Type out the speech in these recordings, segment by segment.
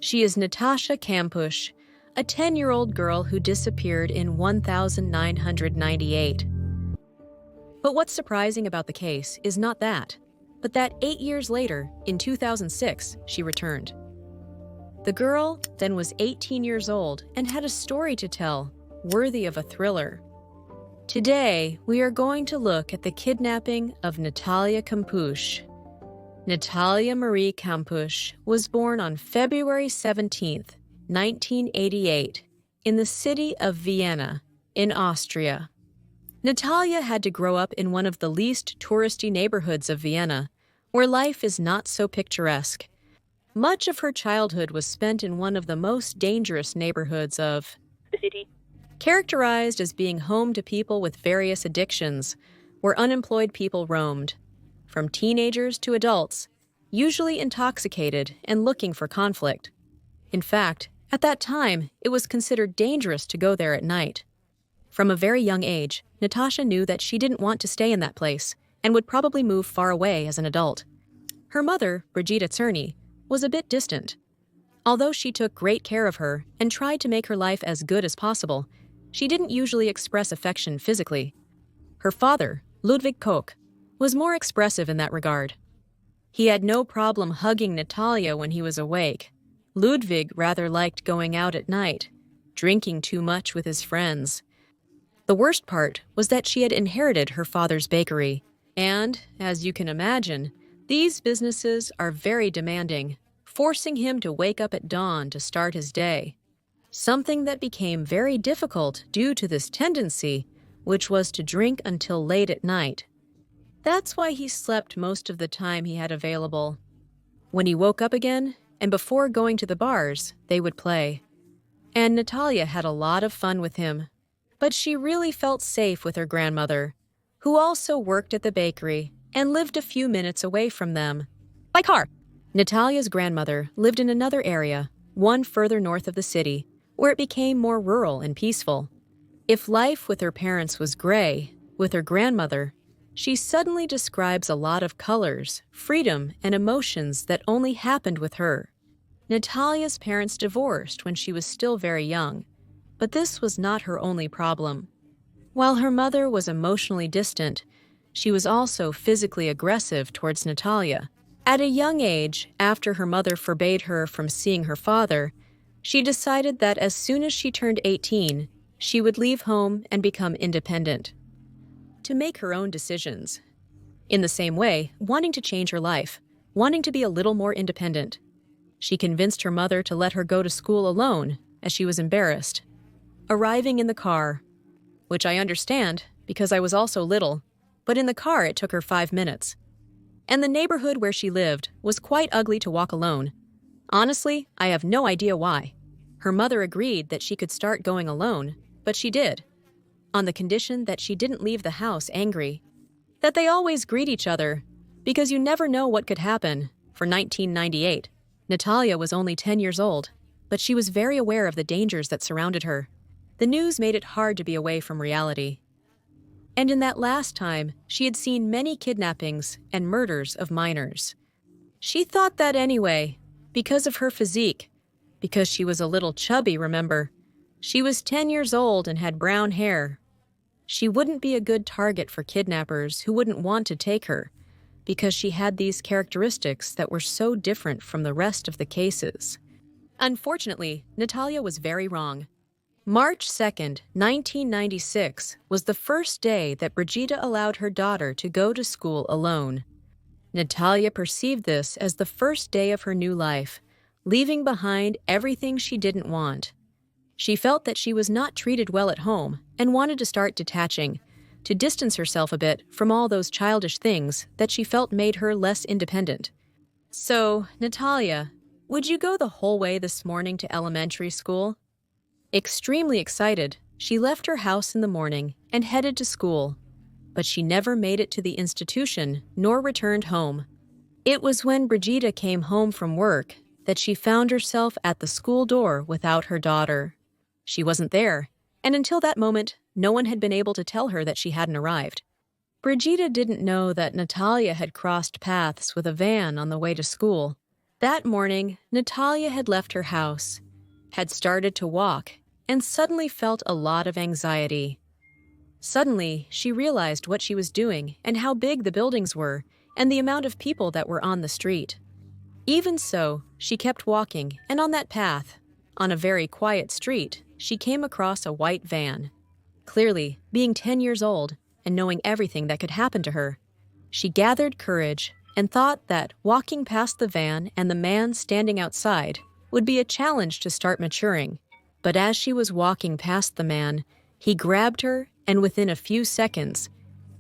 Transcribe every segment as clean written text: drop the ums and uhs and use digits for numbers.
She is Natascha Kampusch, a 10-year-old girl who disappeared in 1998. But what's surprising about the case is not that, but that 8 years later, in 2006, she returned. The girl then was 18 years old and had a story to tell, worthy of a thriller. Today, we are going to look at the kidnapping of Natalia Kampusch. Natalia Marie Kampusch was born on February 17, 1988, in the city of Vienna, in Austria. Natalia had to grow up in one of the least touristy neighborhoods of Vienna, where life is not so picturesque. Much of her childhood was spent in one of the most dangerous neighborhoods of the city, characterized as being home to people with various addictions, where unemployed people roamed, from teenagers to adults, usually intoxicated and looking for conflict. In fact, at that time, it was considered dangerous to go there at night. From a very young age, Natascha knew that she didn't want to stay in that place and would probably move far away as an adult. Her mother, Brigitte Czerny, was a bit distant. Although she took great care of her and tried to make her life as good as possible, she didn't usually express affection physically. Her father, Ludwig Koch, was more expressive in that regard. He had no problem hugging Natalia when he was awake. Ludwig rather liked going out at night, drinking too much with his friends. The worst part was that she had inherited her father's bakery, and, as you can imagine, these businesses are very demanding, forcing him to wake up at dawn to start his day. Something that became very difficult due to this tendency, which was to drink until late at night. That's why he slept most of the time he had available. When he woke up again, and before going to the bars, they would play. And Natalia had a lot of fun with him. But she really felt safe with her grandmother, who also worked at the bakery and lived a few minutes away from them. By car! Natalia's grandmother lived in another area, one further north of the city, where it became more rural and peaceful. If life with her parents was gray, with her grandmother, she suddenly describes a lot of colors, freedom, and emotions that only happened with her. Natalia's parents divorced when she was still very young, but this was not her only problem. While her mother was emotionally distant, she was also physically aggressive towards Natalia. At a young age, after her mother forbade her from seeing her father, she decided that as soon as she turned 18, she would leave home and become independent, to make her own decisions. In the same way, wanting to change her life, wanting to be a little more independent. She convinced her mother to let her go to school alone, as she was embarrassed. Arriving in the car, which I understand because I was also little, but in the car it took her 5 minutes. And the neighborhood where she lived was quite ugly to walk alone. Honestly, I have no idea why. Her mother agreed that she could start going alone, but she did, on the condition that she didn't leave the house angry, that they always greet each other, because you never know what could happen. For 1998, Natalia was only 10 years old, but she was very aware of the dangers that surrounded her. The news made it hard to be away from reality. And in that last time, she had seen many kidnappings and murders of minors. She thought that anyway, because of her physique, because she was a little chubby, remember. She was 10 years old and had brown hair. She wouldn't be a good target for kidnappers who wouldn't want to take her, because she had these characteristics that were so different from the rest of the cases. Unfortunately, Natalia was very wrong. March 2nd, 1996 was the first day that Brigitte allowed her daughter to go to school alone. Natalia perceived this as the first day of her new life, leaving behind everything she didn't want. She felt that she was not treated well at home and wanted to start detaching, to distance herself a bit from all those childish things that she felt made her less independent. So, Natalia, would you go the whole way this morning to elementary school? Extremely excited, she left her house in the morning and headed to school, but she never made it to the institution nor returned home. It was when Brigitte came home from work that she found herself at the school door without her daughter. She wasn't there, and until that moment, no one had been able to tell her that she hadn't arrived. Brigitte didn't know that Natalia had crossed paths with a van on the way to school. That morning, Natalia had left her house, had started to walk, and suddenly felt a lot of anxiety. Suddenly, she realized what she was doing and how big the buildings were and the amount of people that were on the street. Even so, she kept walking, and on that path, on a very quiet street, she came across a white van. Clearly, being 10 years old and knowing everything that could happen to her, she gathered courage and thought that walking past the van and the man standing outside would be a challenge to start maturing. But as she was walking past the man, he grabbed her, and within a few seconds,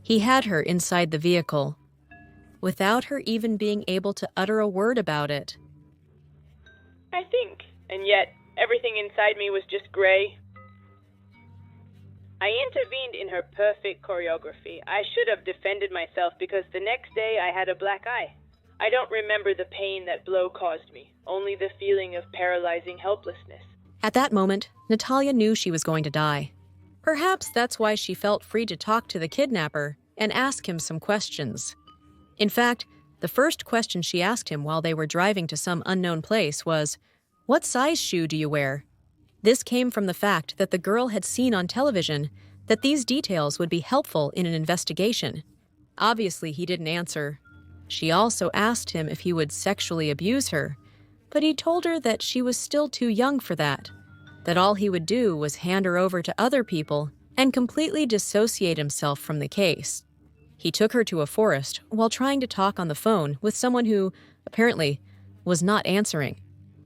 he had her inside the vehicle, without her even being able to utter a word about it. I think, and yet everything inside me was just gray. I intervened in her perfect choreography. I should have defended myself because the next day I had a black eye. I don't remember the pain that blow caused me, only the feeling of paralyzing helplessness. At that moment, Natalia knew she was going to die. Perhaps that's why she felt free to talk to the kidnapper and ask him some questions. In fact, the first question she asked him while they were driving to some unknown place was, "What size shoe do you wear?" This came from the fact that the girl had seen on television that these details would be helpful in an investigation. Obviously, he didn't answer. She also asked him if he would sexually abuse her, but he told her that she was still too young for that all he would do was hand her over to other people and completely dissociate himself from the case. He took her to a forest while trying to talk on the phone with someone who, apparently, was not answering.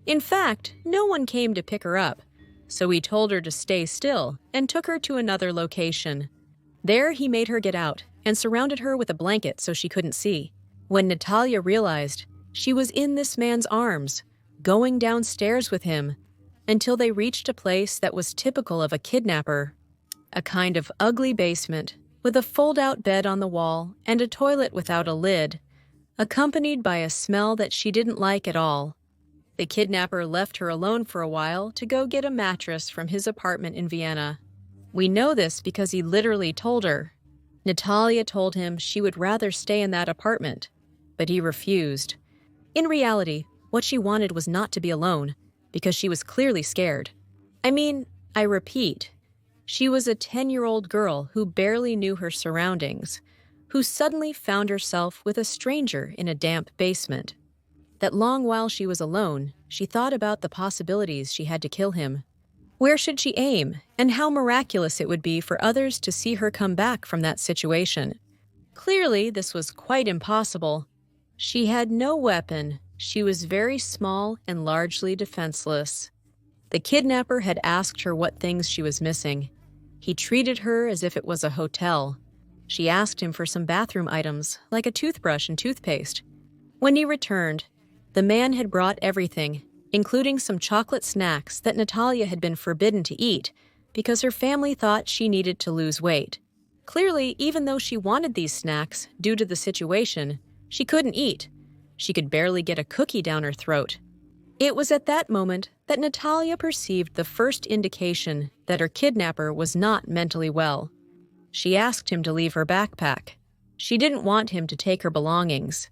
In fact, no one came to pick her up, so he told her to stay still and took her to another location. There, he made her get out and surrounded her with a blanket so she couldn't see. When Natalia realized, she was in this man's arms, going downstairs with him, until they reached a place that was typical of a kidnapper, a kind of ugly basement with a fold-out bed on the wall and a toilet without a lid, accompanied by a smell that she didn't like at all. The kidnapper left her alone for a while to go get a mattress from his apartment in Vienna. We know this because he literally told her. Natalia told him she would rather stay in that apartment, but he refused. In reality, what she wanted was not to be alone, because she was clearly scared. I repeat, she was a 10-year-old girl who barely knew her surroundings, who suddenly found herself with a stranger in a damp basement. That long while she was alone, she thought about the possibilities she had to kill him. Where should she aim, and how miraculous it would be for others to see her come back from that situation. Clearly, this was quite impossible. She had no weapon. She was very small and largely defenseless. The kidnapper had asked her what things she was missing. He treated her as if it was a hotel. She asked him for some bathroom items, like a toothbrush and toothpaste. When he returned, the man had brought everything, including some chocolate snacks that Natalia had been forbidden to eat because her family thought she needed to lose weight. Clearly, even though she wanted these snacks due to the situation, she couldn't eat. She could barely get a cookie down her throat. It was at that moment that Natalia perceived the first indication that her kidnapper was not mentally well. She asked him to leave her backpack. She didn't want him to take her belongings,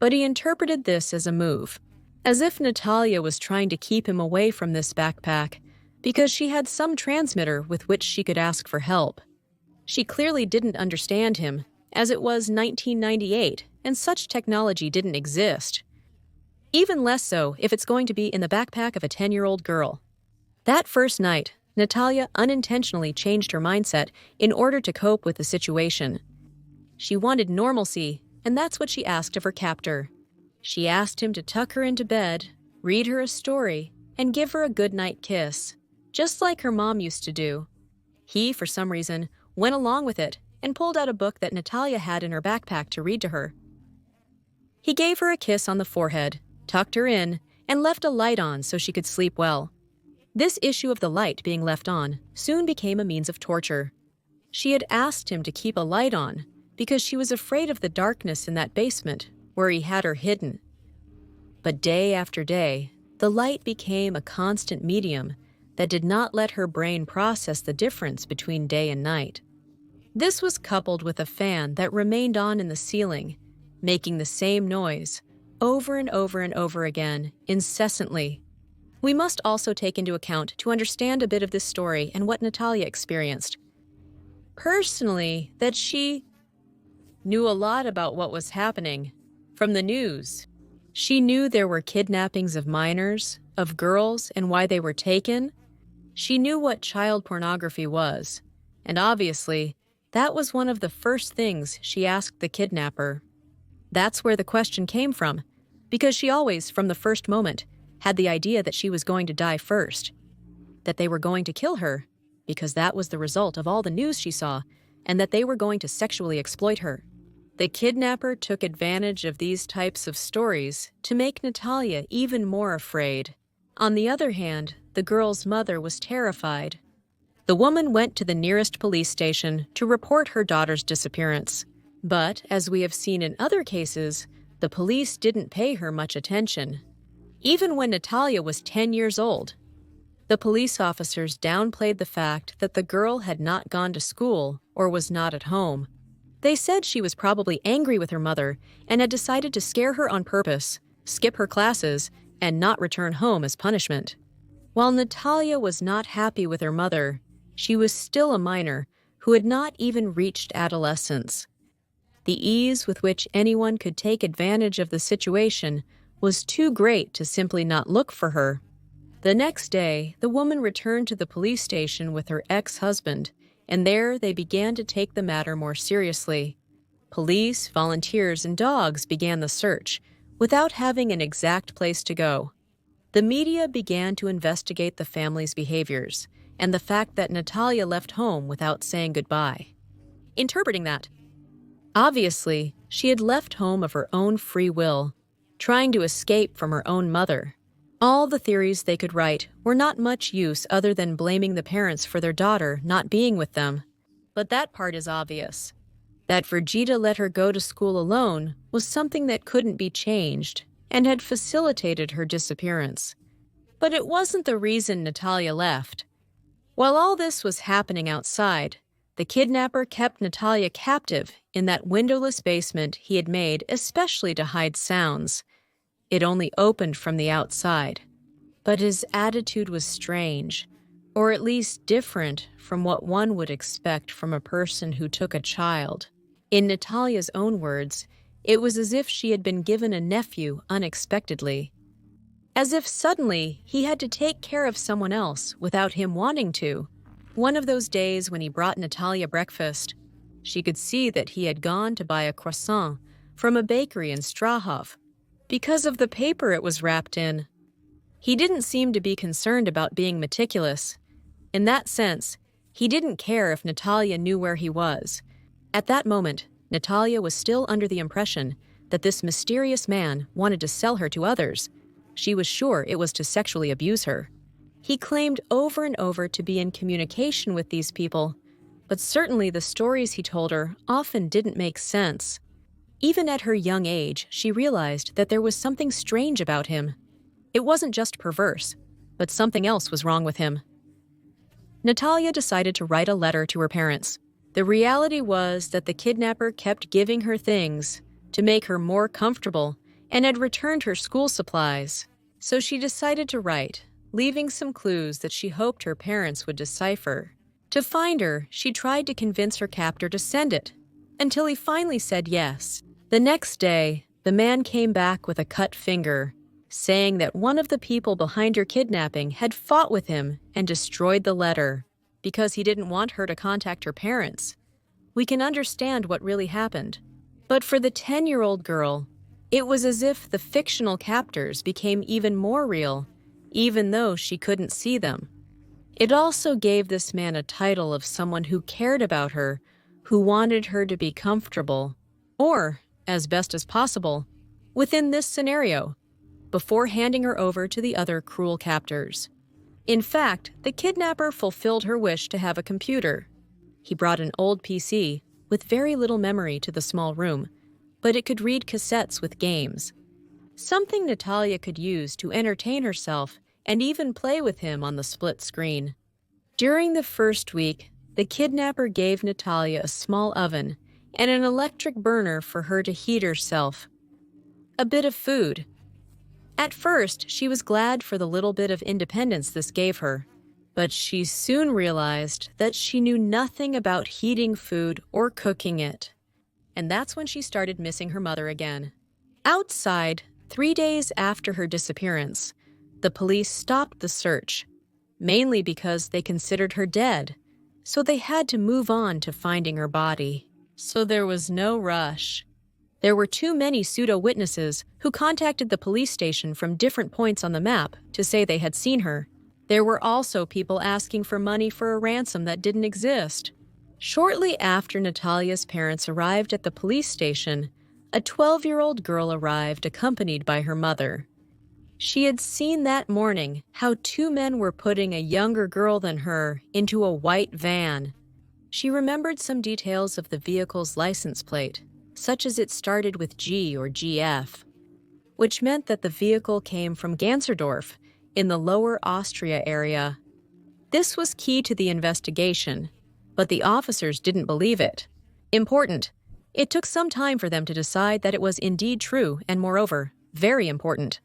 but he interpreted this as a move, as if Natalia was trying to keep him away from this backpack because she had some transmitter with which she could ask for help. She clearly didn't understand him, as it was 1998 and such technology didn't exist. Even less so if it's going to be in the backpack of a 10-year-old girl. That first night, Natalia unintentionally changed her mindset in order to cope with the situation. She wanted normalcy, and that's what she asked of her captor. She asked him to tuck her into bed, read her a story, and give her a goodnight kiss, just like her mom used to do. He, for some reason, went along with it and pulled out a book that Natalia had in her backpack to read to her. He gave her a kiss on the forehead, tucked her in, and left a light on so she could sleep well. This issue of the light being left on soon became a means of torture. She had asked him to keep a light on because she was afraid of the darkness in that basement where he had her hidden. But day after day, the light became a constant medium that did not let her brain process the difference between day and night. This was coupled with a fan that remained on in the ceiling, making the same noise over and over and over again, incessantly. We must also take into account to understand a bit of this story and what Natalia experienced. Personally, that she knew a lot about what was happening from the news. She knew there were kidnappings of minors, of girls, and why they were taken. She knew what child pornography was, and obviously, that was one of the first things she asked the kidnapper. That's where the question came from, because she always, from the first moment, had the idea that she was going to die first, that they were going to kill her, because that was the result of all the news she saw, and that they were going to sexually exploit her. The kidnapper took advantage of these types of stories to make Natalia even more afraid. On the other hand, the girl's mother was terrified. The woman went to the nearest police station to report her daughter's disappearance. But, as we have seen in other cases, the police didn't pay her much attention. Even when Natalia was 10 years old, the police officers downplayed the fact that the girl had not gone to school or was not at home. They said she was probably angry with her mother and had decided to scare her on purpose, skip her classes, and not return home as punishment. While Natalia was not happy with her mother, she was still a minor who had not even reached adolescence. The ease with which anyone could take advantage of the situation was too great to simply not look for her. The next day, the woman returned to the police station with her ex-husband, and there they began to take the matter more seriously. Police, volunteers, and dogs began the search, without having an exact place to go. The media began to investigate the family's behaviors, and the fact that Natalia left home without saying goodbye. Interpreting that, obviously, she had left home of her own free will, trying to escape from her own mother. All the theories they could write were not much use other than blaming the parents for their daughter not being with them. But that part is obvious. That Virgitta let her go to school alone was something that couldn't be changed and had facilitated her disappearance. But it wasn't the reason Natalia left. While all this was happening outside, the kidnapper kept Natalia captive in that windowless basement he had made especially to hide sounds. It only opened from the outside. But his attitude was strange, or at least different from what one would expect from a person who took a child. In Natalia's own words, it was as if she had been given a nephew unexpectedly. As if suddenly he had to take care of someone else without him wanting to. One of those days when he brought Natalia breakfast, she could see that he had gone to buy a croissant from a bakery in Strahov, because of the paper it was wrapped in. He didn't seem to be concerned about being meticulous. In that sense, he didn't care if Natalia knew where he was. At that moment, Natalia was still under the impression that this mysterious man wanted to sell her to others. She was sure it was to sexually abuse her. He claimed over and over to be in communication with these people, but certainly the stories he told her often didn't make sense. Even at her young age, she realized that there was something strange about him. It wasn't just perverse, but something else was wrong with him. Natalia decided to write a letter to her parents. The reality was that the kidnapper kept giving her things to make her more comfortable and had returned her school supplies. So she decided to write, leaving some clues that she hoped her parents would decipher. To find her, she tried to convince her captor to send it, until he finally said yes. The next day, the man came back with a cut finger, saying that one of the people behind her kidnapping had fought with him and destroyed the letter because he didn't want her to contact her parents. We can understand what really happened. But for the 10-year-old girl, it was as if the fictional captors became even more real, even though she couldn't see them. It also gave this man a title of someone who cared about her, who wanted her to be comfortable, or, as best as possible, within this scenario, before handing her over to the other cruel captors. In fact, the kidnapper fulfilled her wish to have a computer. He brought an old PC with very little memory to the small room, but it could read cassettes with games. Something Natalia could use to entertain herself and even play with him on the split screen. During the first week, the kidnapper gave Natalia a small oven and an electric burner for her to heat herself. a bit of food. At first, she was glad for the little bit of independence this gave her, but she soon realized that she knew nothing about heating food or cooking it. And that's when she started missing her mother again. Outside, 3 days after her disappearance, the police stopped the search, mainly because they considered her dead, so they had to move on to finding her body. So there was no rush. There were too many pseudo-witnesses who contacted the police station from different points on the map to say they had seen her. There were also people asking for money for a ransom that didn't exist. Shortly after Natalia's parents arrived at the police station, a 12-year-old girl arrived accompanied by her mother. She had seen that morning how 2 men were putting a younger girl than her into a white van. She remembered some details of the vehicle's license plate, such as it started with G or GF, which meant that the vehicle came from Ganzerdorf in the Lower Austria area. This was key to the investigation, but the officers didn't believe it. Important. It took some time for them to decide that it was indeed true and, moreover, very important.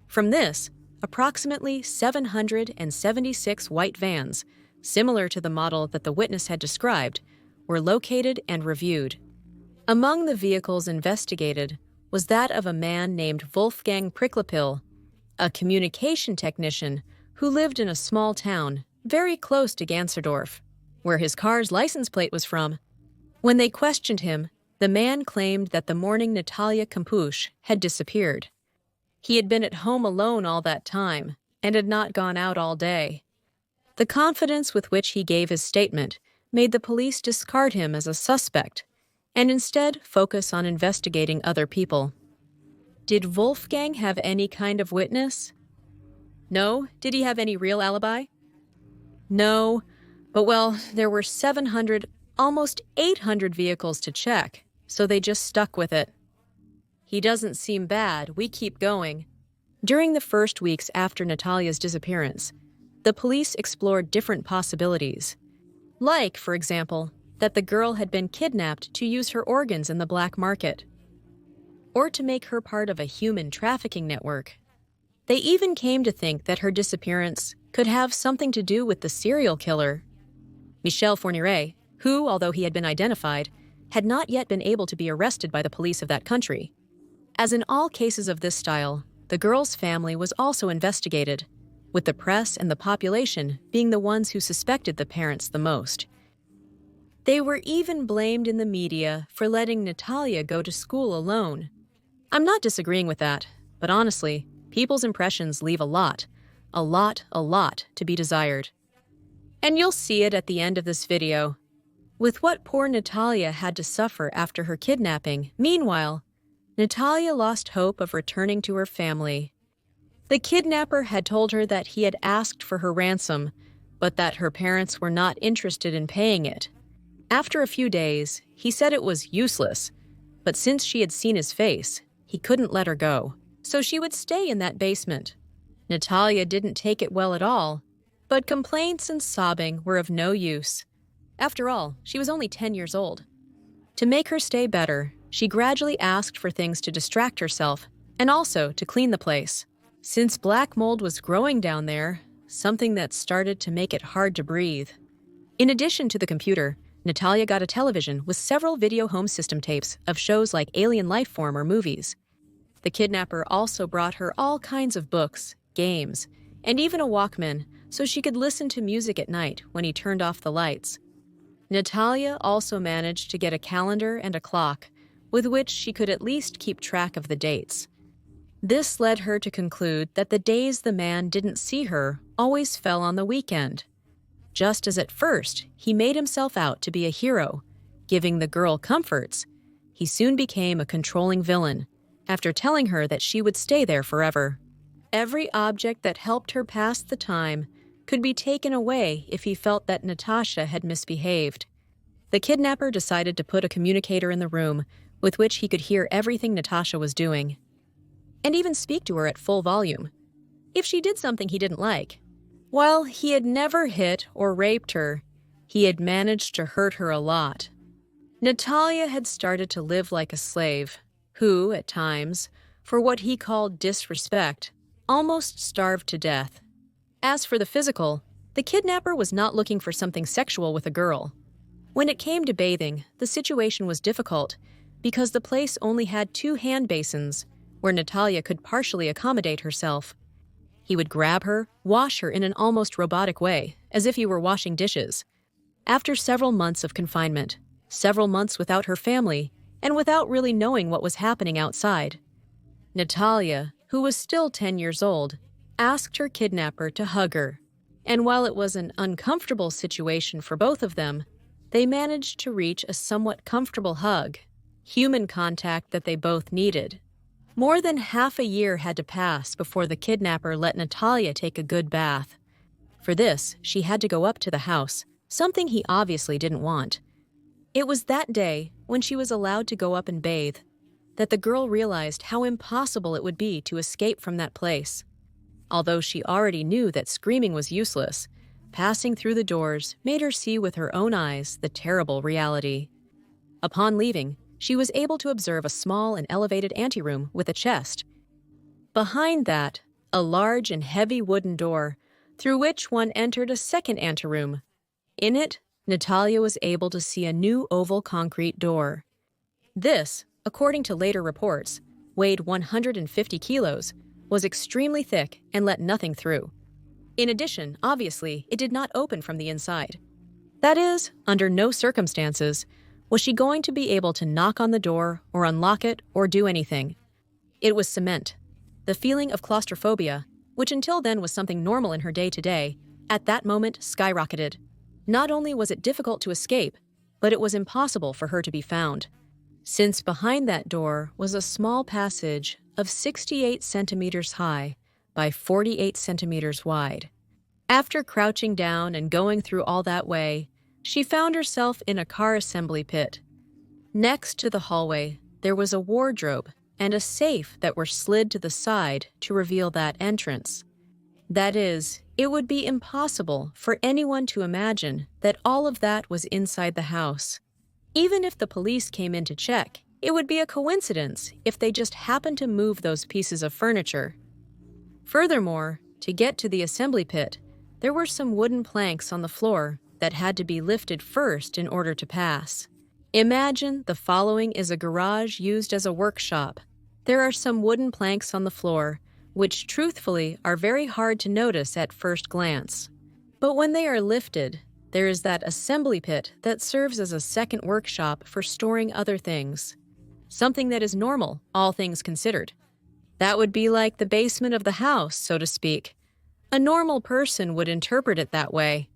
From this, approximately 776 white vans, similar to the model that the witness had described, were located and reviewed. Among the vehicles investigated was that of a man named Wolfgang Pricklepil, a communication technician who lived in a small town very close to Ganzerdorf, where his car's license plate was from. When they questioned him, the man claimed that the morning Natalia Kampusch had disappeared. He had been at home alone all that time and had not gone out all day. The confidence with which he gave his statement made the police discard him as a suspect and instead focus on investigating other people. Did Wolfgang have any kind of witness? No. Did he have any real alibi? No. But well, there were 700, almost 800 vehicles to check, so they just stuck with it. He doesn't seem bad. We keep going. During the first weeks after Natalia's disappearance, the police explored different possibilities. Like, for example, that the girl had been kidnapped to use her organs in the black market, or to make her part of a human trafficking network. They even came to think that her disappearance could have something to do with the serial killer, Michel Fourniret, who, although he had been identified, had not yet been able to be arrested by the police of that country. As in all cases of this style, the girl's family was also investigated, with the press and the population being the ones who suspected the parents the most. They were even blamed in the media for letting Natalia go to school alone. I'm not disagreeing with that, but honestly, people's impressions leave a lot to be desired. And you'll see it at the end of this video. With what poor Natalia had to suffer after her kidnapping, meanwhile, Natalia lost hope of returning to her family. The kidnapper had told her that he had asked for her ransom, but that her parents were not interested in paying it. After a few days, he said it was useless, but since she had seen his face, he couldn't let her go, so she would stay in that basement. Natalia didn't take it well at all, but complaints and sobbing were of no use. After all, she was only 10 years old. To make her stay better, she gradually asked for things to distract herself and also to clean the place. Since black mold was growing down there, something that started to make it hard to breathe. In addition to the computer, Natalia got a television with several video home system tapes of shows like Alien Lifeform or movies. The kidnapper also brought her all kinds of books, games, and even a Walkman so she could listen to music at night when he turned off the lights. Natalia also managed to get a calendar and a clock with which she could at least keep track of the dates. This led her to conclude that the days the man didn't see her always fell on the weekend. Just as at first he made himself out to be a hero, giving the girl comforts, he soon became a controlling villain, after telling her that she would stay there forever. Every object that helped her pass the time could be taken away if he felt that Natascha had misbehaved. The kidnapper decided to put a communicator in the room with which he could hear everything Natascha was doing, and even speak to her at full volume, if she did something he didn't like. While he had never hit or raped her, he had managed to hurt her a lot. Natalia had started to live like a slave, who, at times, for what he called disrespect, almost starved to death. As for the physical, the kidnapper was not looking for something sexual with a girl. When it came to bathing, the situation was difficult because the place only had 2 hand basins where Natalia could partially accommodate herself. He would grab her, wash her in an almost robotic way, as if he were washing dishes. After several months of confinement, several months without her family, and without really knowing what was happening outside, Natalia, who was still 10 years old, asked her kidnapper to hug her. And while it was an uncomfortable situation for both of them, they managed to reach a somewhat comfortable hug, human contact that they both needed. More than half a year had to pass before the kidnapper let Natalia take a good bath. For this, she had to go up to the house, something he obviously didn't want. It was that day, when she was allowed to go up and bathe, that the girl realized how impossible it would be to escape from that place. Although she already knew that screaming was useless, passing through the doors made her see with her own eyes the terrible reality. Upon leaving, she was able to observe a small and elevated anteroom with a chest. Behind that, a large and heavy wooden door, through which one entered a second anteroom. In it, Natalia was able to see a new oval concrete door. This, according to later reports, weighed 150 kilos, was extremely thick and let nothing through. In addition, obviously, it did not open from the inside. That is, under no circumstances was she going to be able to knock on the door or unlock it or do anything. It was cement. The feeling of claustrophobia, which until then was something normal in her day-to-day, at that moment skyrocketed. Not only was it difficult to escape, but it was impossible for her to be found, since behind that door was a small passage of 68 centimeters high by 48 centimeters wide. After crouching down and going through all that way, she found herself in a car assembly pit. Next to the hallway, there was a wardrobe and a safe that were slid to the side to reveal that entrance. That is, it would be impossible for anyone to imagine that all of that was inside the house. Even if the police came in to check, it would be a coincidence if they just happened to move those pieces of furniture. Furthermore, to get to the assembly pit, there were some wooden planks on the floor that had to be lifted first in order to pass. Imagine the following is a garage used as a workshop. There are some wooden planks on the floor, which truthfully are very hard to notice at first glance. But when they are lifted, there is that assembly pit that serves as a second workshop for storing other things. Something that is normal, all things considered. That would be like the basement of the house, so to speak. A normal person would interpret it that way.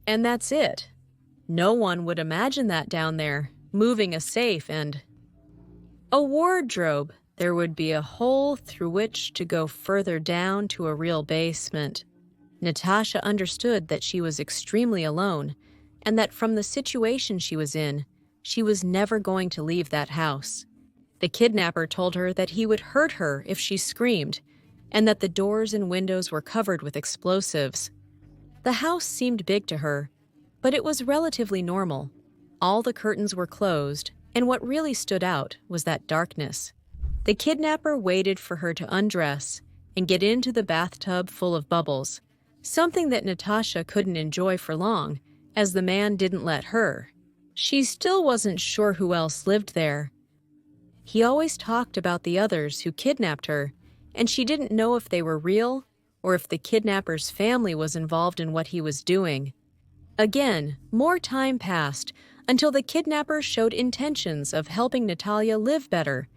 And that's it. No one would imagine that down there, moving a safe and a wardrobe. There would be a hole through which to go further down to a real basement. Natascha understood that she was extremely alone, and that from the situation she was in, she was never going to leave that house. The kidnapper told her that he would hurt her if she screamed, and that the doors and windows were covered with explosives. The house seemed big to her, but it was relatively normal. All the curtains were closed, and what really stood out was that darkness. The kidnapper waited for her to undress and get into the bathtub full of bubbles, something that Natascha couldn't enjoy for long, as the man didn't let her. She still wasn't sure who else lived there. He always talked about the others who kidnapped her, and she didn't know if they were real or if the kidnapper's family was involved in what he was doing. Again, more time passed until the kidnapper showed intentions of helping Natalia live better,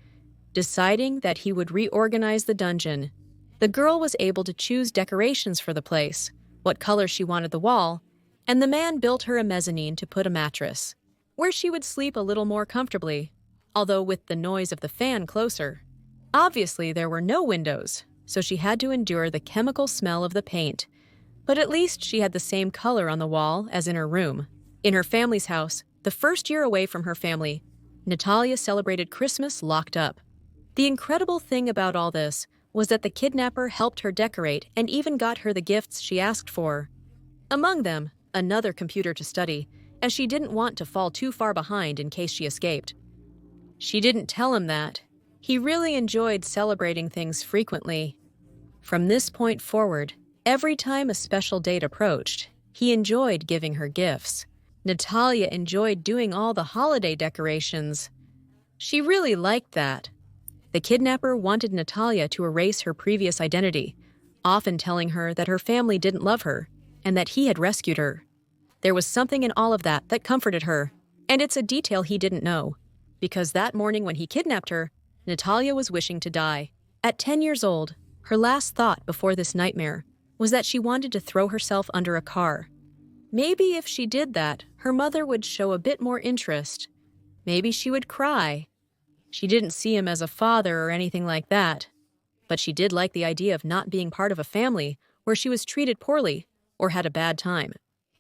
deciding that he would reorganize the dungeon. The girl was able to choose decorations for the place, what color she wanted the wall, and the man built her a mezzanine to put a mattress, where she would sleep a little more comfortably, although with the noise of the fan closer. Obviously, there were no windows, so she had to endure the chemical smell of the paint, but at least she had the same color on the wall as in her room. In her family's house, the first year away from her family, Natalia celebrated Christmas locked up. The incredible thing about all this was that the kidnapper helped her decorate and even got her the gifts she asked for. Among them, another computer to study, as she didn't want to fall too far behind in case she escaped. She didn't tell him that. He really enjoyed celebrating things frequently. From this point forward, every time a special date approached, he enjoyed giving her gifts. Natalia enjoyed doing all the holiday decorations. She really liked that. The kidnapper wanted Natalia to erase her previous identity, often telling her that her family didn't love her and that he had rescued her. There was something in all of that that comforted her, and it's a detail he didn't know, because that morning when he kidnapped her, Natalia was wishing to die. At 10 years old, her last thought before this nightmare was that she wanted to throw herself under a car. Maybe if she did that, her mother would show a bit more interest. Maybe she would cry. She didn't see him as a father or anything like that, but she did like the idea of not being part of a family where she was treated poorly or had a bad time.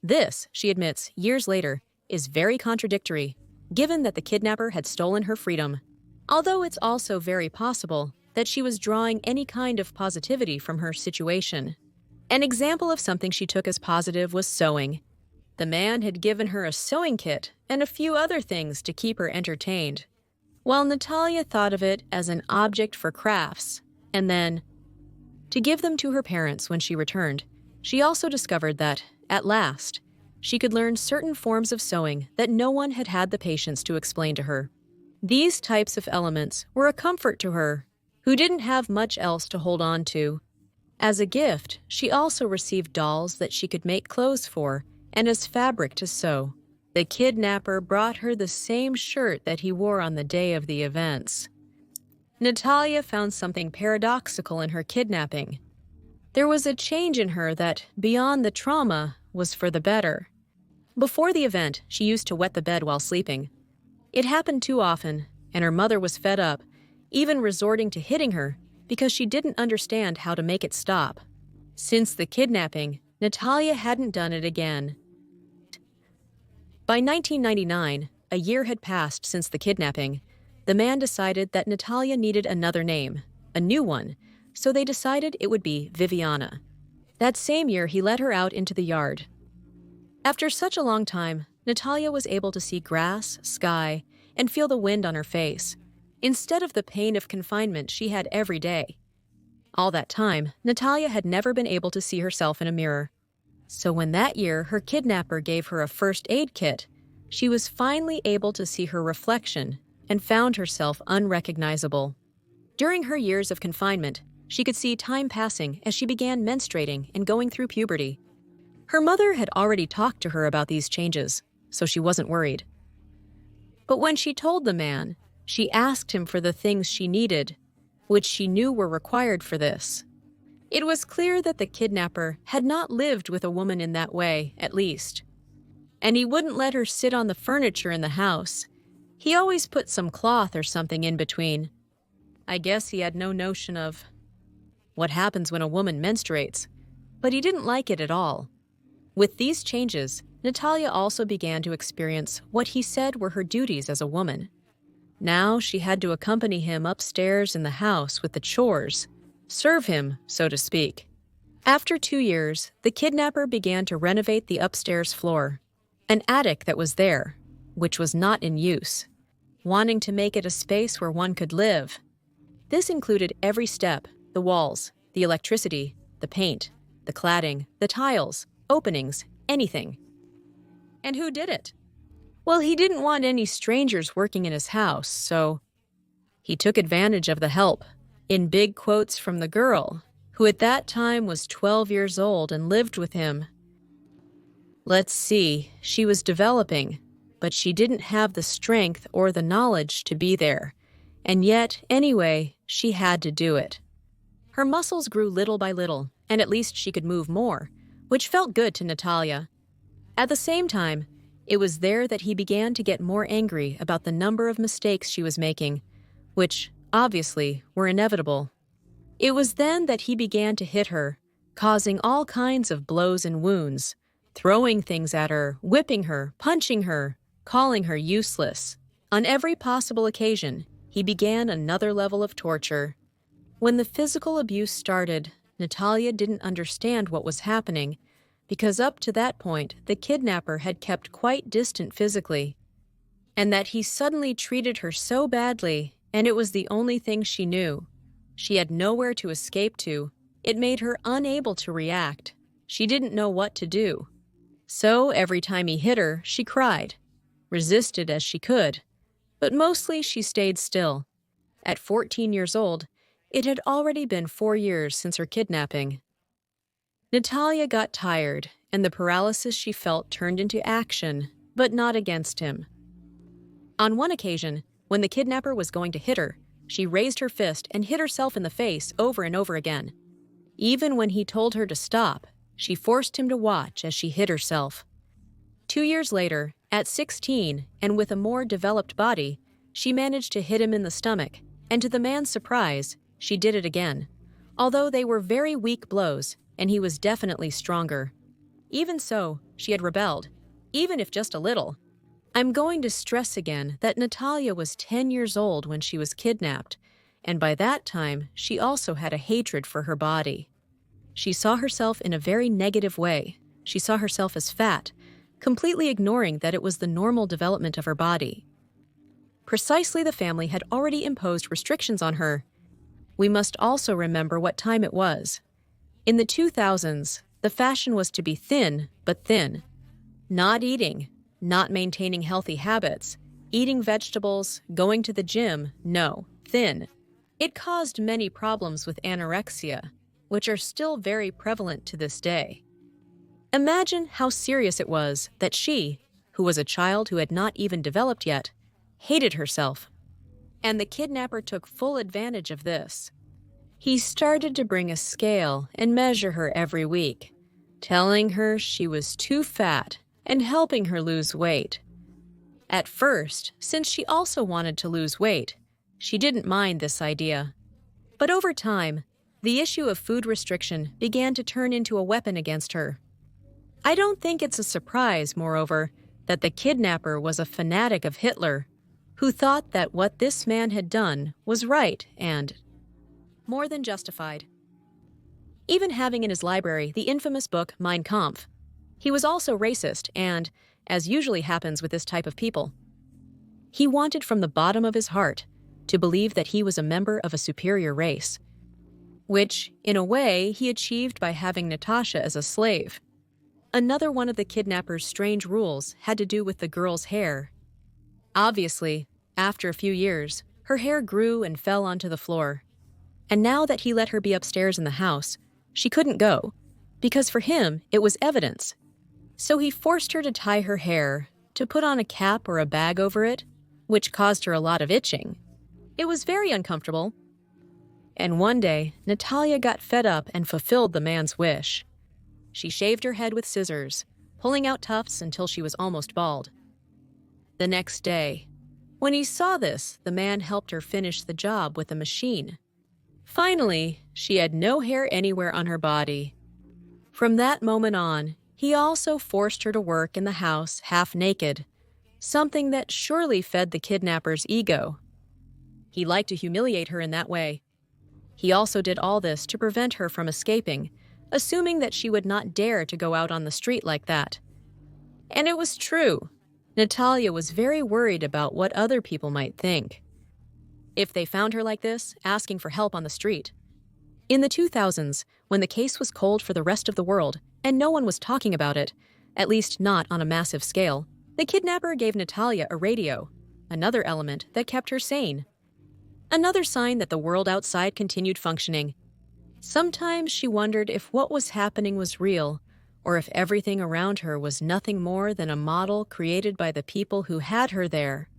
This, she admits years later, is very contradictory, given that the kidnapper had stolen her freedom. Although it's also very possible that she was drawing any kind of positivity from her situation. An example of something she took as positive was sewing. The man had given her a sewing kit and a few other things to keep her entertained, while Natalia thought of it as an object for crafts, and then to give them to her parents when she returned. She also discovered that, at last, she could learn certain forms of sewing that no one had had the patience to explain to her. These types of elements were a comfort to her, who didn't have much else to hold on to. As a gift, she also received dolls that she could make clothes for and as fabric to sew. The kidnapper brought her the same shirt that he wore on the day of the events. Natalia found something paradoxical in her kidnapping. There was a change in her that, beyond the trauma, was for the better. Before the event, she used to wet the bed while sleeping. It happened too often, and her mother was fed up, even resorting to hitting her because she didn't understand how to make it stop. Since the kidnapping, Natalia hadn't done it again. By 1999, a year had passed since the kidnapping. The man decided that Natalia needed another name, a new one, so they decided it would be Viviana. That same year, he led her out into the yard. After such a long time, Natalia was able to see grass, sky, and feel the wind on her face, instead of the pain of confinement she had every day. All that time, Natalia had never been able to see herself in a mirror. So when that year her kidnapper gave her a first aid kit, she was finally able to see her reflection and found herself unrecognizable. During her years of confinement, she could see time passing as she began menstruating and going through puberty. Her mother had already talked to her about these changes, so she wasn't worried. But when she told the man, she asked him for the things she needed, which she knew were required for this. It was clear that the kidnapper had not lived with a woman in that way, at least. And he wouldn't let her sit on the furniture in the house. He always put some cloth or something in between. I guess he had no notion of what happens when a woman menstruates, but he didn't like it at all. With these changes, Natalia also began to experience what he said were her duties as a woman. Now she had to accompany him upstairs in the house with the chores, serve him, so to speak. After 2 years, the kidnapper began to renovate the upstairs floor, an attic that was there, which was not in use, wanting to make it a space where one could live. This included every step, the walls, the electricity, the paint, the cladding, the tiles, openings, anything. And who did it? Well, he didn't want any strangers working in his house, so he took advantage of the help, in big quotes, from the girl, who at that time was 12 years old and lived with him. Let's see, she was developing, but she didn't have the strength or the knowledge to be there. And yet, anyway, she had to do it. Her muscles grew little by little, and at least she could move more, which felt good to Natalia. At the same time, it was there that he began to get more angry about the number of mistakes she was making, which, obviously, were inevitable. It was then that he began to hit her, causing all kinds of blows and wounds, throwing things at her, whipping her, punching her, calling her useless. On every possible occasion, he began another level of torture. When the physical abuse started, Natalia didn't understand what was happening, because up to that point, the kidnapper had kept quite distant physically. And that he suddenly treated her so badly, and it was the only thing she knew. She had nowhere to escape to. It made her unable to react. She didn't know what to do. So every time he hit her, she cried, resisted as she could, but mostly she stayed still. At 14 years old, it had already been 4 years since her kidnapping. Natalia got tired, and the paralysis she felt turned into action, but not against him. On one occasion, when the kidnapper was going to hit her, she raised her fist and hit herself in the face over and over again. Even when he told her to stop, she forced him to watch as she hit herself. 2 years later, at 16 and with a more developed body, she managed to hit him in the stomach, and to the man's surprise, she did it again. Although they were very weak blows, and he was definitely stronger. Even so, she had rebelled, even if just a little. I'm going to stress again that Natalia was 10 years old when she was kidnapped, and by that time, she also had a hatred for her body. She saw herself in a very negative way. She saw herself as fat, completely ignoring that it was the normal development of her body. Precisely, the family had already imposed restrictions on her. We must also remember what time it was. In the 2000s, the fashion was to be thin, but thin. Not eating, not maintaining healthy habits, eating vegetables, going to the gym, no, thin. It caused many problems with anorexia, which are still very prevalent to this day. Imagine how serious it was that she, who was a child who had not even developed yet, hated herself. And the kidnapper took full advantage of this. He started to bring a scale and measure her every week, telling her she was too fat and helping her lose weight. At first, since she also wanted to lose weight, she didn't mind this idea. But over time, the issue of food restriction began to turn into a weapon against her. I don't think it's a surprise, moreover, that the kidnapper was a fanatic of Hitler, who thought that what this man had done was right and more than justified. Even having in his library the infamous book Mein Kampf, he was also racist and, as usually happens with this type of people, he wanted from the bottom of his heart to believe that he was a member of a superior race, which, in a way, he achieved by having Natascha as a slave. Another one of the kidnapper's strange rules had to do with the girl's hair. Obviously, after a few years, her hair grew and fell onto the floor. And now that he let her be upstairs in the house, she couldn't go, because for him, it was evidence. So he forced her to tie her hair, to put on a cap or a bag over it, which caused her a lot of itching. It was very uncomfortable. And one day, Natalia got fed up and fulfilled the man's wish. She shaved her head with scissors, pulling out tufts until she was almost bald. The next day, when he saw this, the man helped her finish the job with a machine. Finally, she had no hair anywhere on her body. From that moment on, he also forced her to work in the house half naked, something that surely fed the kidnapper's ego. He liked to humiliate her in that way. He also did all this to prevent her from escaping, assuming that she would not dare to go out on the street like that. And it was true. Natalia was very worried about what other people might think. If they found her like this, asking for help on the street. In the 2000s, when the case was cold for the rest of the world and no one was talking about it, at least not on a massive scale, the kidnapper gave Natalia a radio, another element that kept her sane. Another sign that the world outside continued functioning. Sometimes she wondered if what was happening was real, or if everything around her was nothing more than a model created by the people who had her there.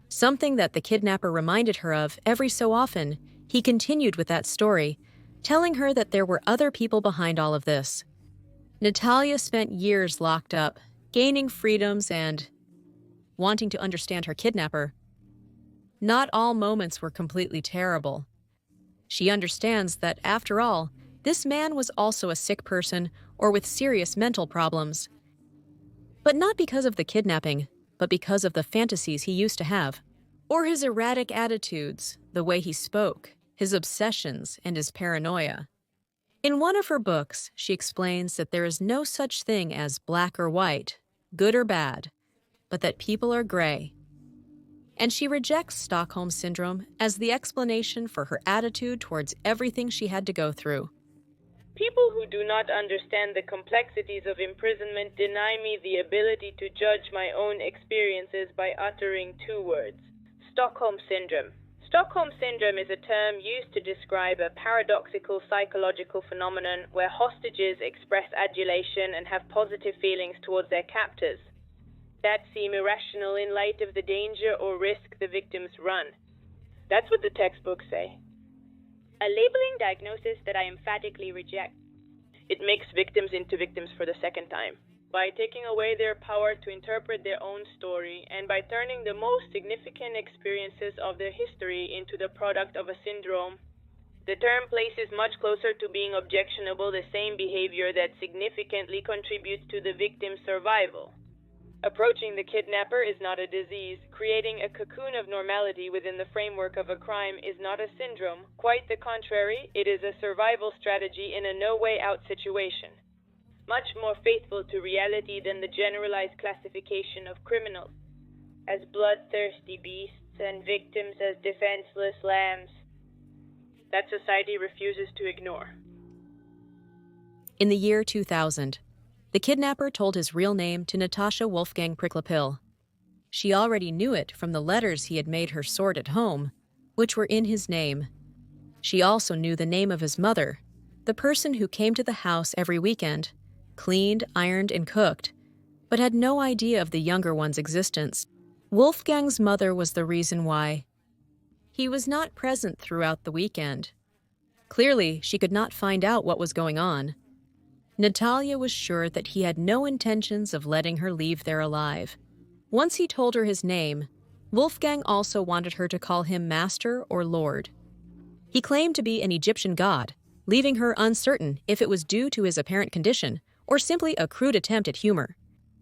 Something that the kidnapper reminded her of every so often, he continued with that story, telling her that there were other people behind all of this. Natalia spent years locked up, gaining freedoms and wanting to understand her kidnapper. Not all moments were completely terrible. She understands that, after all, this man was also a sick person or with serious mental problems. But not because of the kidnapping, but because of the fantasies he used to have, or his erratic attitudes, the way he spoke, his obsessions, and his paranoia. In one of her books, she explains that there is no such thing as black or white, good or bad, but that people are gray. and she rejects Stockholm Syndrome as the explanation for her attitude towards everything she had to go through. People who do not understand the complexities of imprisonment deny me the ability to judge my own experiences by uttering two words: Stockholm Syndrome. Stockholm Syndrome is a term used to describe a paradoxical psychological phenomenon where hostages express adulation and have positive feelings towards their captors that seem irrational in light of the danger or risk the victims run. That's what the textbooks say. A labeling diagnosis that I emphatically reject. It makes victims into victims for the second time, by taking away their power to interpret their own story and by turning the most significant experiences of their history into the product of a syndrome. The term places much closer to being objectionable the same behavior that significantly contributes to the victim's survival. Approaching the kidnapper is not a disease. Creating a cocoon of normality within the framework of a crime is not a syndrome. Quite the contrary, it is a survival strategy in a no-way-out situation, much more faithful to reality than the generalized classification of criminals as bloodthirsty beasts and victims as defenseless lambs that society refuses to ignore. In the year 2000, the kidnapper told his real name to Natascha Wolfgang Pricklepil. She already knew it from the letters he had made her sort at home, which were in his name. She also knew the name of his mother, the person who came to the house every weekend, cleaned, ironed, and cooked, but had no idea of the younger one's existence. Wolfgang's mother was the reason why. He was not present throughout the weekend. Clearly, she could not find out what was going on. Natalia was sure that he had no intentions of letting her leave there alive. Once he told her his name, Wolfgang also wanted her to call him Master or Lord. He claimed to be an Egyptian god, leaving her uncertain if it was due to his apparent condition or simply a crude attempt at humor.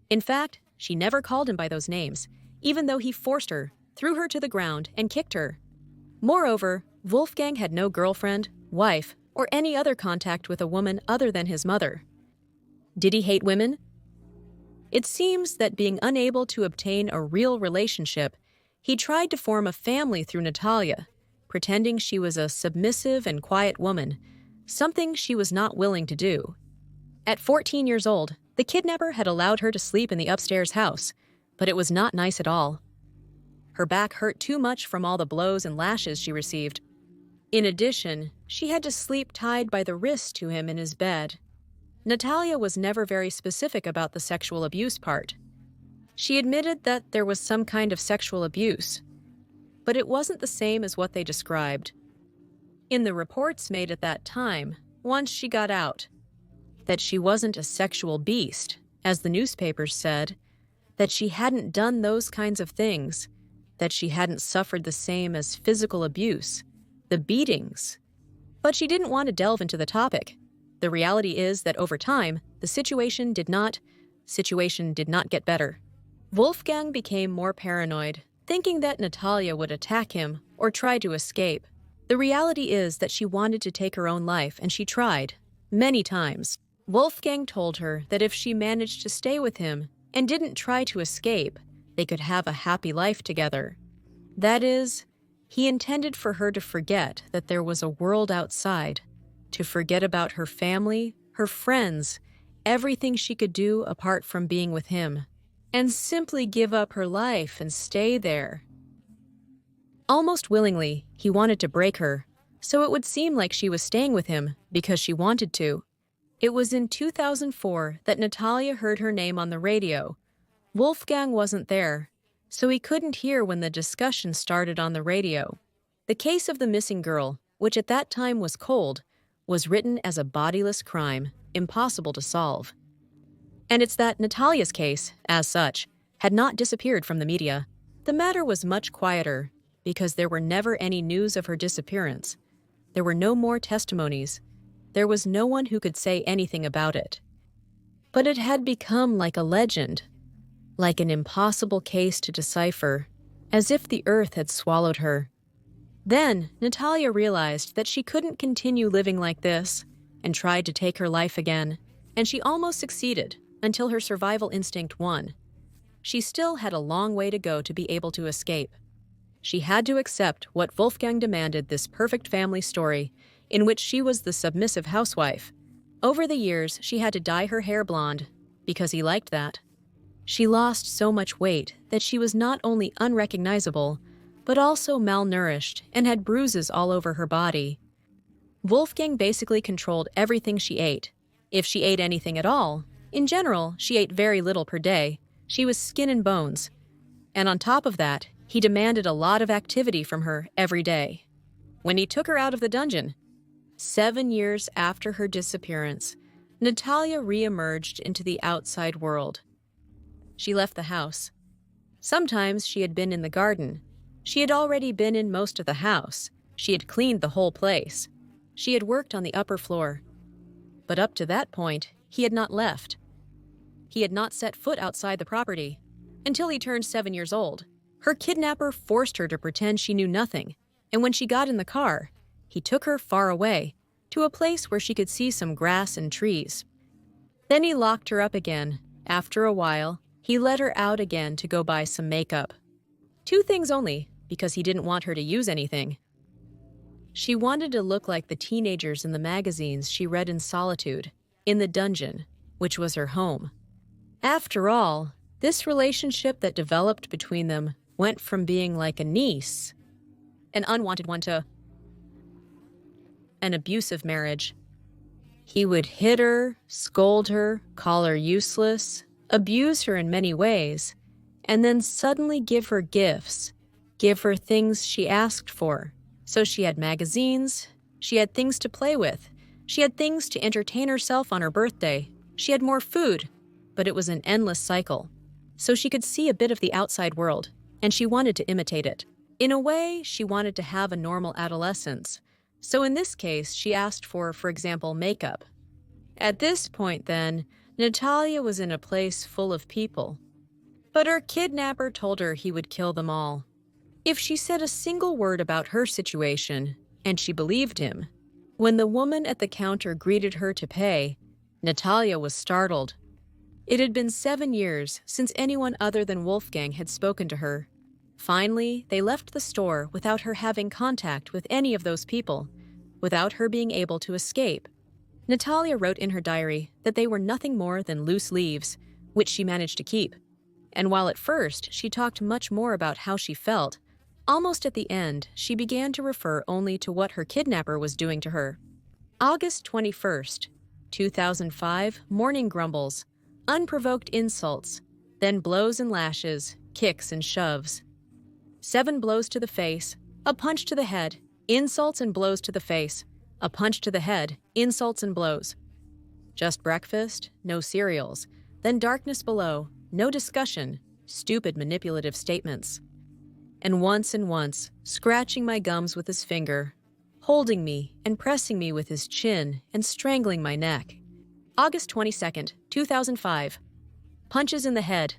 In fact, she never called him by those names, even though he forced her, threw her to the ground, and kicked her. Moreover, Wolfgang had no girlfriend, wife, or any other contact with a woman other than his mother. Did he hate women? It seems that being unable to obtain a real relationship, he tried to form a family through Natalia, pretending she was a submissive and quiet woman, something she was not willing to do. At 14 years old, the kidnapper had allowed her to sleep in the upstairs house, but it was not nice at all. Her back hurt too much from all the blows and lashes she received. In addition, she had to sleep tied by the wrist to him in his bed. Natalia was never very specific about the sexual abuse part. She admitted that there was some kind of sexual abuse, but it wasn't the same as what they described. In the reports made at that time, once she got out, that she wasn't a sexual beast, as the newspapers said, that she hadn't done those kinds of things, that she hadn't suffered the same as physical abuse, the beatings. But she didn't want to delve into the topic. The reality is that over time, the situation did not get better. Wolfgang became more paranoid, thinking that Natalia would attack him or try to escape. The reality is that she wanted to take her own life, and she tried, many times. Wolfgang told her that if she managed to stay with him and didn't try to escape, they could have a happy life together. That is, he intended for her to forget that there was a world outside, to forget about her family, her friends, everything she could do apart from being with him, and simply give up her life and stay there. Almost willingly, he wanted to break her, so it would seem like she was staying with him because she wanted to. It was in 2004 that Natalia heard her name on the radio. Wolfgang wasn't there, so he couldn't hear when the discussion started on the radio. The case of the missing girl, which at that time was cold, was written as a bodiless crime, impossible to solve. And it's that Natalia's case, as such, had not disappeared from the media. The matter was much quieter, because there were never any news of her disappearance. There were no more testimonies. There was no one who could say anything about it. But it had become like a legend, like an impossible case to decipher, as if the earth had swallowed her. Then, Natalia realized that she couldn't continue living like this, and tried to take her life again, and she almost succeeded, until her survival instinct won. She still had a long way to go to be able to escape. She had to accept what Wolfgang demanded, this perfect family story in which she was the submissive housewife. Over the years, she had to dye her hair blonde because he liked that. She lost so much weight that she was not only unrecognizable, but also malnourished and had bruises all over her body. Wolfgang basically controlled everything she ate. If she ate anything at all, in general, she ate very little per day. She was skin and bones. And on top of that, he demanded a lot of activity from her every day. When he took her out of the dungeon, 7 years after her disappearance, Natalia re-emerged into the outside world. She left the house. Sometimes she had been in the garden. She had already been in most of the house. She had cleaned the whole place. She had worked on the upper floor. But up to that point, he had not left. He had not set foot outside the property until he turned 7 years old. Her kidnapper forced her to pretend she knew nothing, and when she got in the car, he took her far away to a place where she could see some grass and trees. Then he locked her up again. After a while, he let her out again to go buy some makeup. 2 things only, because he didn't want her to use anything. She wanted to look like the teenagers in the magazines she read in solitude, in the dungeon, which was her home. After all, this relationship that developed between them went from being like a niece, an unwanted one, to an abusive marriage. He would hit her, scold her, call her useless, abuse her in many ways, and then suddenly give her gifts, give her things she asked for. So she had magazines, she had things to play with, she had things to entertain herself on her birthday, she had more food, but it was an endless cycle. So she could see a bit of the outside world, and she wanted to imitate it. In a way, she wanted to have a normal adolescence. So in this case, she asked for example, makeup. At this point then, Natalia was in a place full of people. But her kidnapper told her he would kill them all if she said a single word about her situation, and she believed him. When the woman at the counter greeted her to pay, Natalia was startled. It had been 7 years since anyone other than Wolfgang had spoken to her. Finally, they left the store without her having contact with any of those people, without her being able to escape. Natalia wrote in her diary that they were nothing more than loose leaves, which she managed to keep. And while at first she talked much more about how she felt, almost at the end she began to refer only to what her kidnapper was doing to her. August 21st, 2005, morning grumbles, unprovoked insults, then blows and lashes, kicks and shoves. 7 blows to the face, a punch to the head, insults and blows to the face, a punch to the head, insults and blows. Just breakfast, no cereals, then darkness below, no discussion, stupid manipulative statements. And once, scratching my gums with his finger, holding me and pressing me with his chin and strangling my neck. August 22nd, 2005. Punches in the head.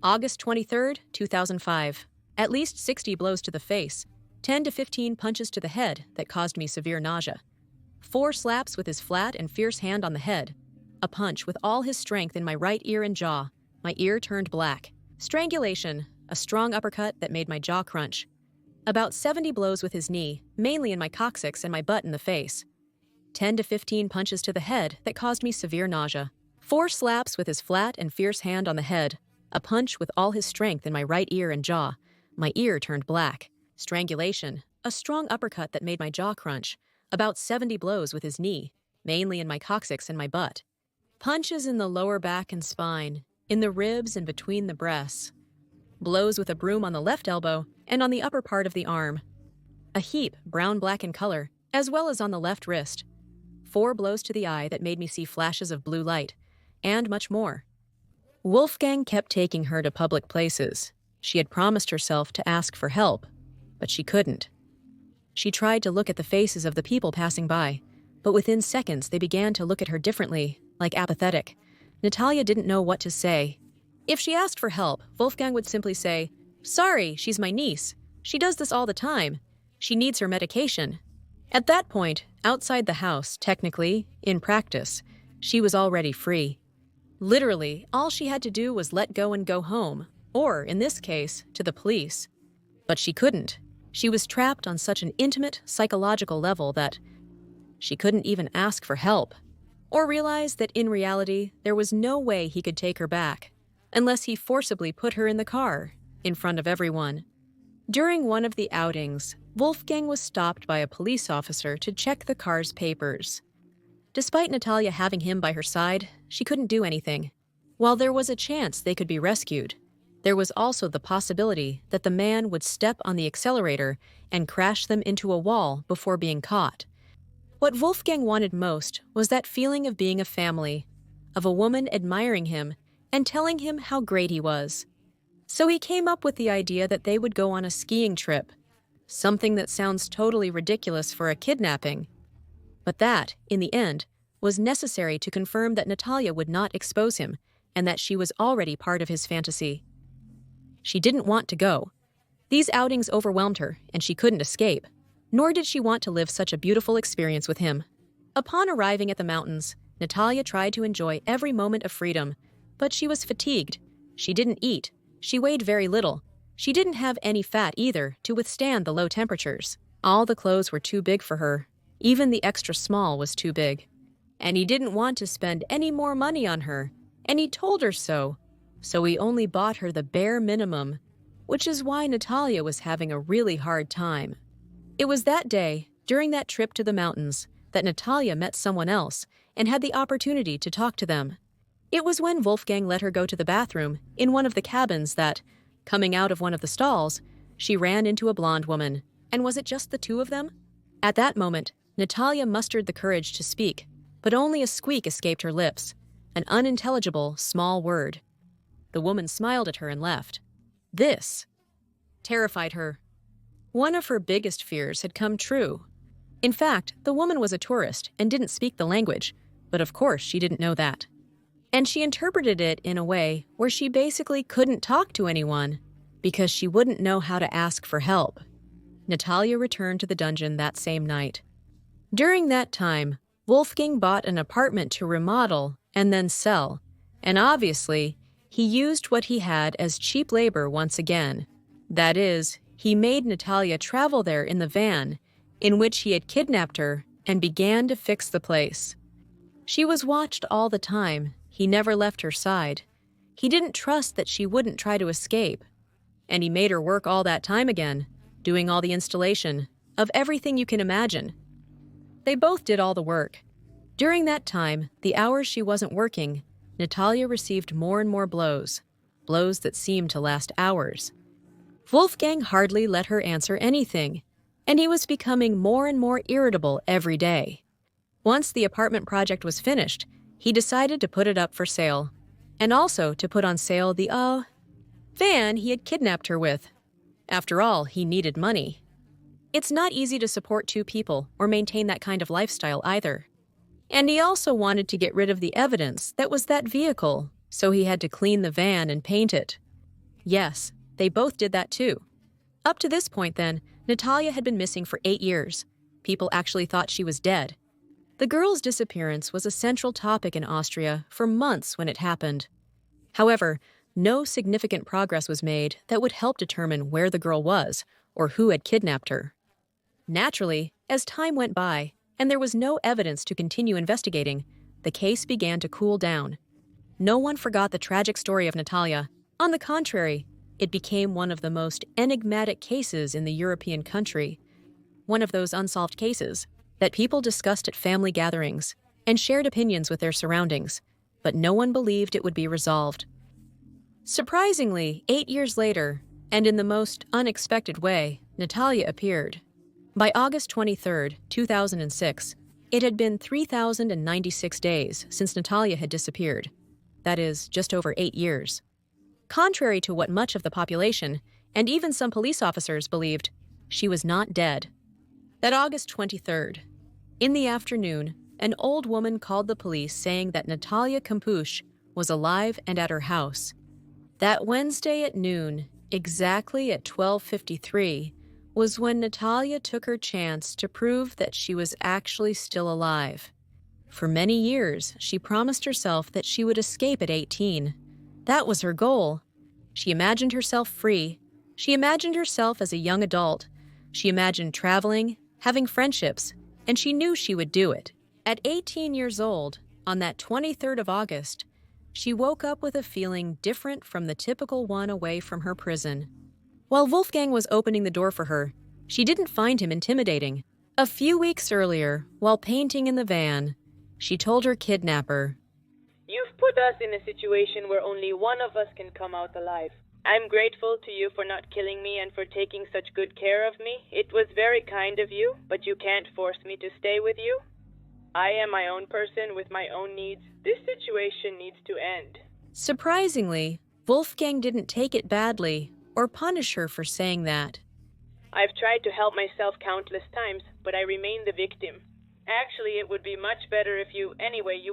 August 23rd, 2005. At least 60 blows to the face, 10 to 15 punches to the head that caused me severe nausea. 4 slaps with his flat and fierce hand on the head. A punch with all his strength in my right ear and jaw. My ear turned black. Strangulation, a strong uppercut that made my jaw crunch. About 70 blows with his knee, mainly in my coccyx and my butt in the face. 10 to 15 punches to the head that caused me severe nausea. 4 slaps with his flat and fierce hand on the head. A punch with all his strength in my right ear and jaw. My ear turned black. Strangulation, a strong uppercut that made my jaw crunch. About 70 blows with his knee, mainly in my coccyx and my butt. Punches in the lower back and spine, in the ribs and between the breasts. Blows with a broom on the left elbow and on the upper part of the arm. A heap, brown-black in color, as well as on the left wrist. 4 blows to the eye that made me see flashes of blue light, and much more. Wolfgang kept taking her to public places. She had promised herself to ask for help, but she couldn't. She tried to look at the faces of the people passing by, but within seconds they began to look at her differently, like apathetic. Natalia didn't know what to say. If she asked for help, Wolfgang would simply say, "Sorry, she's my niece. She does this all the time. She needs her medication." At that point, outside the house, technically, in practice, she was already free. Literally, all she had to do was let go and go home, or, in this case, to the police. But she couldn't. She was trapped on such an intimate, psychological level that she couldn't even ask for help, or realize that in reality there was no way he could take her back, unless he forcibly put her in the car, in front of everyone. During one of the outings, Wolfgang was stopped by a police officer to check the car's papers. Despite Natalia having him by her side, she couldn't do anything. While there was a chance they could be rescued, there was also the possibility that the man would step on the accelerator and crash them into a wall before being caught. What Wolfgang wanted most was that feeling of being a family, of a woman admiring him and telling him how great he was. So he came up with the idea that they would go on a skiing trip, something that sounds totally ridiculous for a kidnapping. But that, in the end, was necessary to confirm that Natalia would not expose him and that she was already part of his fantasy. She didn't want to go. These outings overwhelmed her, and she couldn't escape, nor did she want to live such a beautiful experience with him. Upon arriving at the mountains, Natalia tried to enjoy every moment of freedom, but she was fatigued. She didn't eat. She weighed very little. She didn't have any fat either to withstand the low temperatures. All the clothes were too big for her. Even the extra small was too big. And he didn't want to spend any more money on her, and he told her so. So he only bought her the bare minimum, which is why Natalia was having a really hard time. It was that day, during that trip to the mountains, that Natalia met someone else and had the opportunity to talk to them. It was when Wolfgang let her go to the bathroom in one of the cabins that, coming out of one of the stalls, she ran into a blonde woman. And was it just the two of them? At that moment, Natalia mustered the courage to speak, but only a squeak escaped her lips, an unintelligible, small word. The woman smiled at her and left. This terrified her. One of her biggest fears had come true. In fact, the woman was a tourist and didn't speak the language, but of course she didn't know that. And she interpreted it in a way where she basically couldn't talk to anyone because she wouldn't know how to ask for help. Natalia returned to the dungeon that same night. During that time, Wolfgang bought an apartment to remodel and then sell, and obviously, he used what he had as cheap labor once again. That is, he made Natalia travel there in the van, in which he had kidnapped her, and began to fix the place. She was watched all the time. He never left her side. He didn't trust that she wouldn't try to escape. And he made her work all that time again, doing all the installation, of everything you can imagine. They both did all the work. During that time, the hours she wasn't working, Natalia received more and more blows that seemed to last hours. Wolfgang hardly let her answer anything, and he was becoming more and more irritable every day. Once the apartment project was finished, he decided to put it up for sale, and also to put on sale the, van he had kidnapped her with. After all, he needed money. It's not easy to support two people or maintain that kind of lifestyle either. And he also wanted to get rid of the evidence that was that vehicle, so he had to clean the van and paint it. Yes, they both did that too. Up to this point then, Natalia had been missing for 8 years. People actually thought she was dead. The girl's disappearance was a central topic in Austria for months when it happened. However, no significant progress was made that would help determine where the girl was or who had kidnapped her. Naturally, as time went by, and there was no evidence to continue investigating, the case began to cool down. No one forgot the tragic story of Natalia. On the contrary, it became one of the most enigmatic cases in the European country. One of those unsolved cases that people discussed at family gatherings and shared opinions with their surroundings, but no one believed it would be resolved. Surprisingly, 8 years later, and in the most unexpected way, Natalia appeared. By August 23, 2006, it had been 3,096 days since Natalia had disappeared. That is, just over 8 years. Contrary to what much of the population, and even some police officers believed, she was not dead. That August 23rd, in the afternoon, an old woman called the police saying that Natalia Kampusch was alive and at her house. That Wednesday at noon, exactly at 12:53, was when Natalia took her chance to prove that she was actually still alive. For many years, she promised herself that she would escape at 18. That was her goal. She imagined herself free. She imagined herself as a young adult. She imagined traveling, having friendships, and she knew she would do it. At 18 years old, on that 23rd of August, she woke up with a feeling different from the typical one away from her prison. While Wolfgang was opening the door for her, she didn't find him intimidating. A few weeks earlier, while painting in the van, she told her kidnapper, "You've put us in a situation where only one of us can come out alive. I'm grateful to you for not killing me and for taking such good care of me. It was very kind of you, but you can't force me to stay with you. I am my own person with my own needs. This situation needs to end." Surprisingly, Wolfgang didn't take it badly or punish her for saying that. "I've tried to help myself countless times, but I remain the victim. Actually, it would be much better if you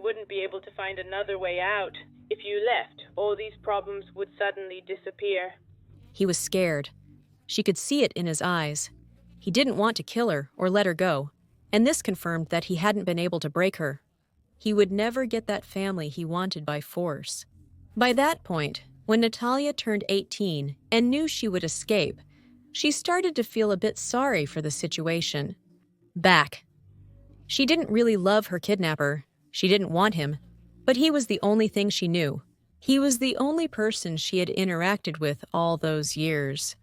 wouldn't be able to find another way out. If you left, all these problems would suddenly disappear." He was scared. She could see it in his eyes. He didn't want to kill her or let her go, and this confirmed that he hadn't been able to break her. He would never get that family he wanted by force. By that point, when Natalia turned 18 and knew she would escape, she started to feel a bit sorry for the situation. She didn't really love her kidnapper. She didn't want him, but he was the only thing she knew. He was the only person she had interacted with all those years.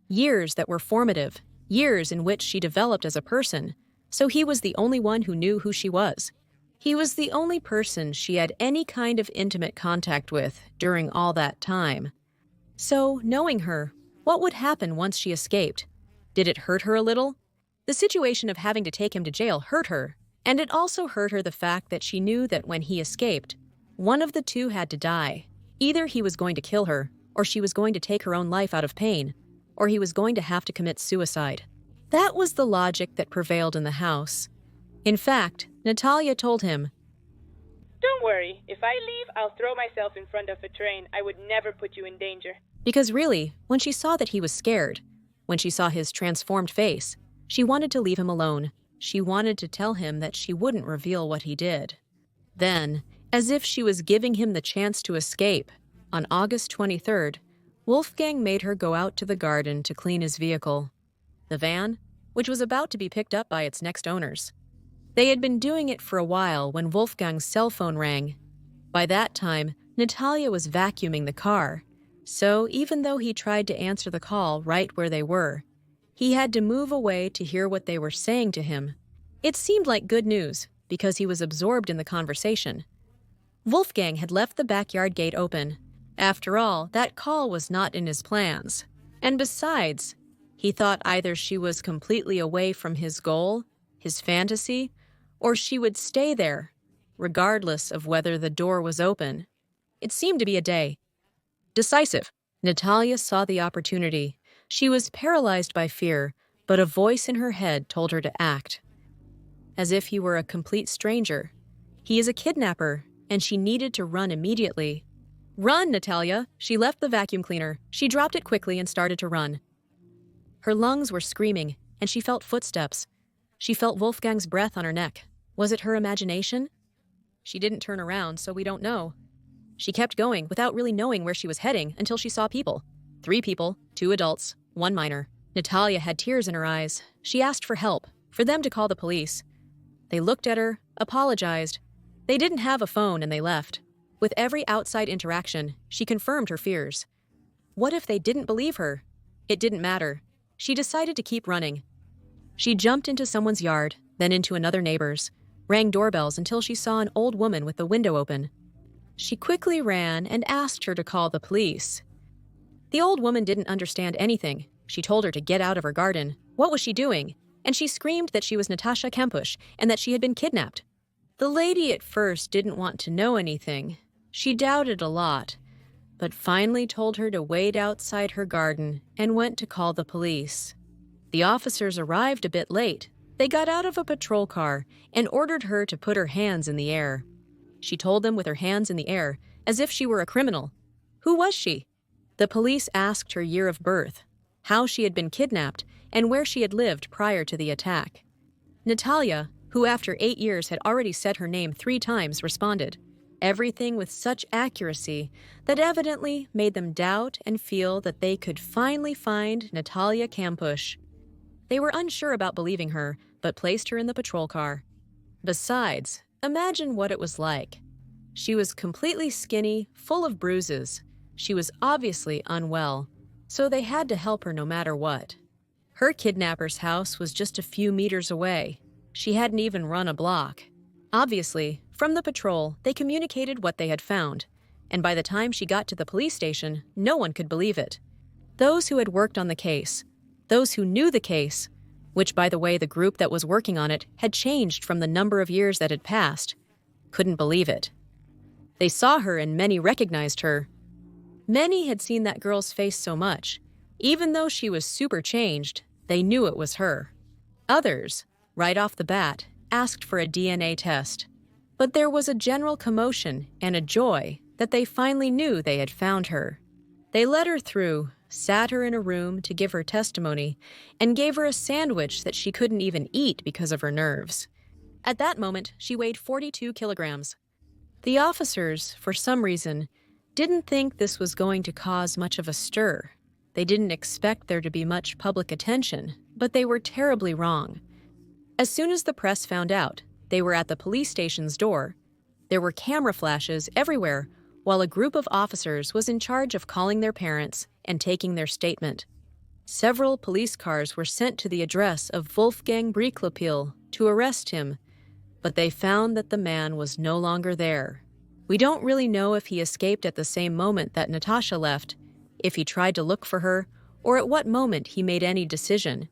Years that were formative, years in which she developed as a person, so he was the only one who knew who she was. He was the only person she had any kind of intimate contact with during all that time. So, knowing her, what would happen once she escaped? Did it hurt her a little? The situation of having to take him to jail hurt her, and it also hurt her the fact that she knew that when he escaped, one of the two had to die. Either he was going to kill her, or she was going to take her own life out of pain, or he was going to have to commit suicide. That was the logic that prevailed in the house. In fact, Natalia told him, "Don't worry. If I leave, I'll throw myself in front of a train. I would never put you in danger." Because really, when she saw that he was scared, when she saw his transformed face, she wanted to leave him alone. She wanted to tell him that she wouldn't reveal what he did. Then, as if she was giving him the chance to escape, on August 23rd, Wolfgang made her go out to the garden to clean his vehicle. The van, which was about to be picked up by its next owners. They had been doing it for a while when Wolfgang's cell phone rang. By that time, Natalia was vacuuming the car, so even though he tried to answer the call right where they were, he had to move away to hear what they were saying to him. It seemed like good news, because he was absorbed in the conversation. Wolfgang had left the backyard gate open. After all, that call was not in his plans. And besides, he thought either she was completely away from his goal, his fantasy, or she would stay there, regardless of whether the door was open. It seemed to be a day. Decisive. Natalia saw the opportunity. She was paralyzed by fear, but a voice in her head told her to act. As if he were a complete stranger. He is a kidnapper, and she needed to run immediately. "Run, Natalia!" She left the vacuum cleaner. She dropped it quickly and started to run. Her lungs were screaming, and she felt footsteps. She felt Wolfgang's breath on her neck. Was it her imagination? She didn't turn around, so we don't know. She kept going without really knowing where she was heading until she saw people. 3 people, 2 adults, 1 minor. Natalia had tears in her eyes. She asked for help, for them to call the police. They looked at her, apologized. They didn't have a phone and they left. With every outside interaction, she confirmed her fears. What if they didn't believe her? It didn't matter. She decided to keep running. She jumped into someone's yard, then into another neighbor's, rang doorbells until she saw an old woman with the window open. She quickly ran and asked her to call the police. The old woman didn't understand anything. She told her to get out of her garden. What was she doing? And she screamed that she was Natascha Kampusch and that she had been kidnapped. The lady at first didn't want to know anything. She doubted a lot, but finally told her to wait outside her garden and went to call the police. The officers arrived a bit late. They got out of a patrol car and ordered her to put her hands in the air. She told them with her hands in the air, as if she were a criminal. Who was she? The police asked her year of birth, how she had been kidnapped, and where she had lived prior to the attack. Natalia, who after 8 years had already said her name 3 times, responded. everything with such accuracy that evidently made them doubt and feel that they could finally find Natalia Kampusch. They were unsure about believing her, but placed her in the patrol car. Besides, imagine what it was like. She was completely skinny, full of bruises. She was obviously unwell, so they had to help her no matter what. Her kidnapper's house was just a few meters away. She hadn't even run a block. Obviously, from the patrol, they communicated what they had found, and by the time she got to the police station, no one could believe it. Those who had worked on the case, those who knew the case, which, by the way, the group that was working on it had changed from the number of years that had passed, couldn't believe it. They saw her and many recognized her. Many had seen that girl's face so much. Even though she was super changed, they knew it was her. Others, right off the bat, asked for a DNA test. But there was a general commotion and a joy that they finally knew they had found her. They let her through, sat her in a room to give her testimony, and gave her a sandwich that she couldn't even eat because of her nerves. At that moment, she weighed 42 kilograms. The officers, for some reason, didn't think this was going to cause much of a stir. They didn't expect there to be much public attention, but they were terribly wrong. As soon as the press found out, they were at the police station's door. There were camera flashes everywhere, while a group of officers was in charge of calling their parents and taking their statement. Several police cars were sent to the address of Wolfgang Bricklopil to arrest him, but they found that the man was no longer there. We don't really know if he escaped at the same moment that Natascha left, if he tried to look for her, or at what moment he made any decision.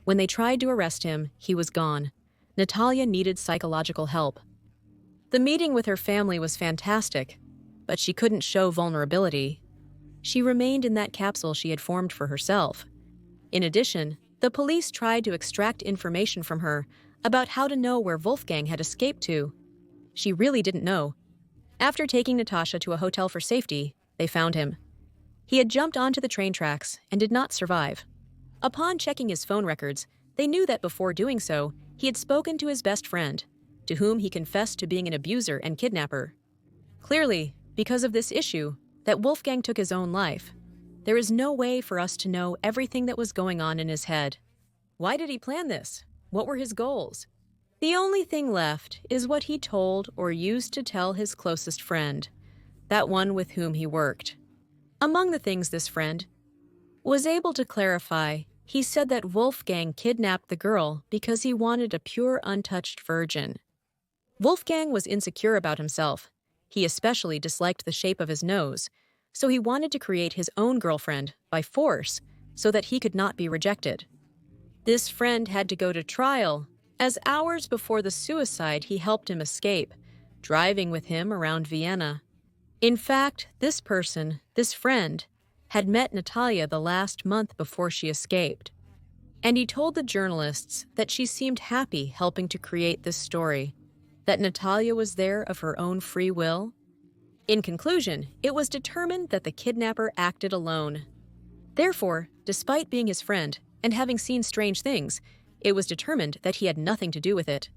When they tried to arrest him, he was gone. Natalia needed psychological help. The meeting with her family was fantastic, but she couldn't show vulnerability. She remained in that capsule she had formed for herself. In addition, the police tried to extract information from her about how to know where Wolfgang had escaped to. She really didn't know. After taking Natascha to a hotel for safety, they found him. He had jumped onto the train tracks and did not survive. Upon checking his phone records, they knew that before doing so, he had spoken to his best friend, to whom he confessed to being an abuser and kidnapper. Clearly, because of this issue, that Wolfgang took his own life. There is no way for us to know everything that was going on in his head. Why did he plan this? What were his goals? The only thing left is what he told or used to tell his closest friend, that one with whom he worked. Among the things this friend was able to clarify, he said that Wolfgang kidnapped the girl because he wanted a pure, untouched virgin. Wolfgang was insecure about himself. He especially disliked the shape of his nose, so he wanted to create his own girlfriend by force so that he could not be rejected. This friend had to go to trial, as hours before the suicide he helped him escape, driving with him around Vienna. In fact, this friend, had met Natalia the last month before she escaped, and he told the journalists that she seemed happy helping to create this story, that Natalia was there of her own free will. In conclusion, it was determined that the kidnapper acted alone. Therefore, despite being his friend and having seen strange things, it was determined that he had nothing to do with it.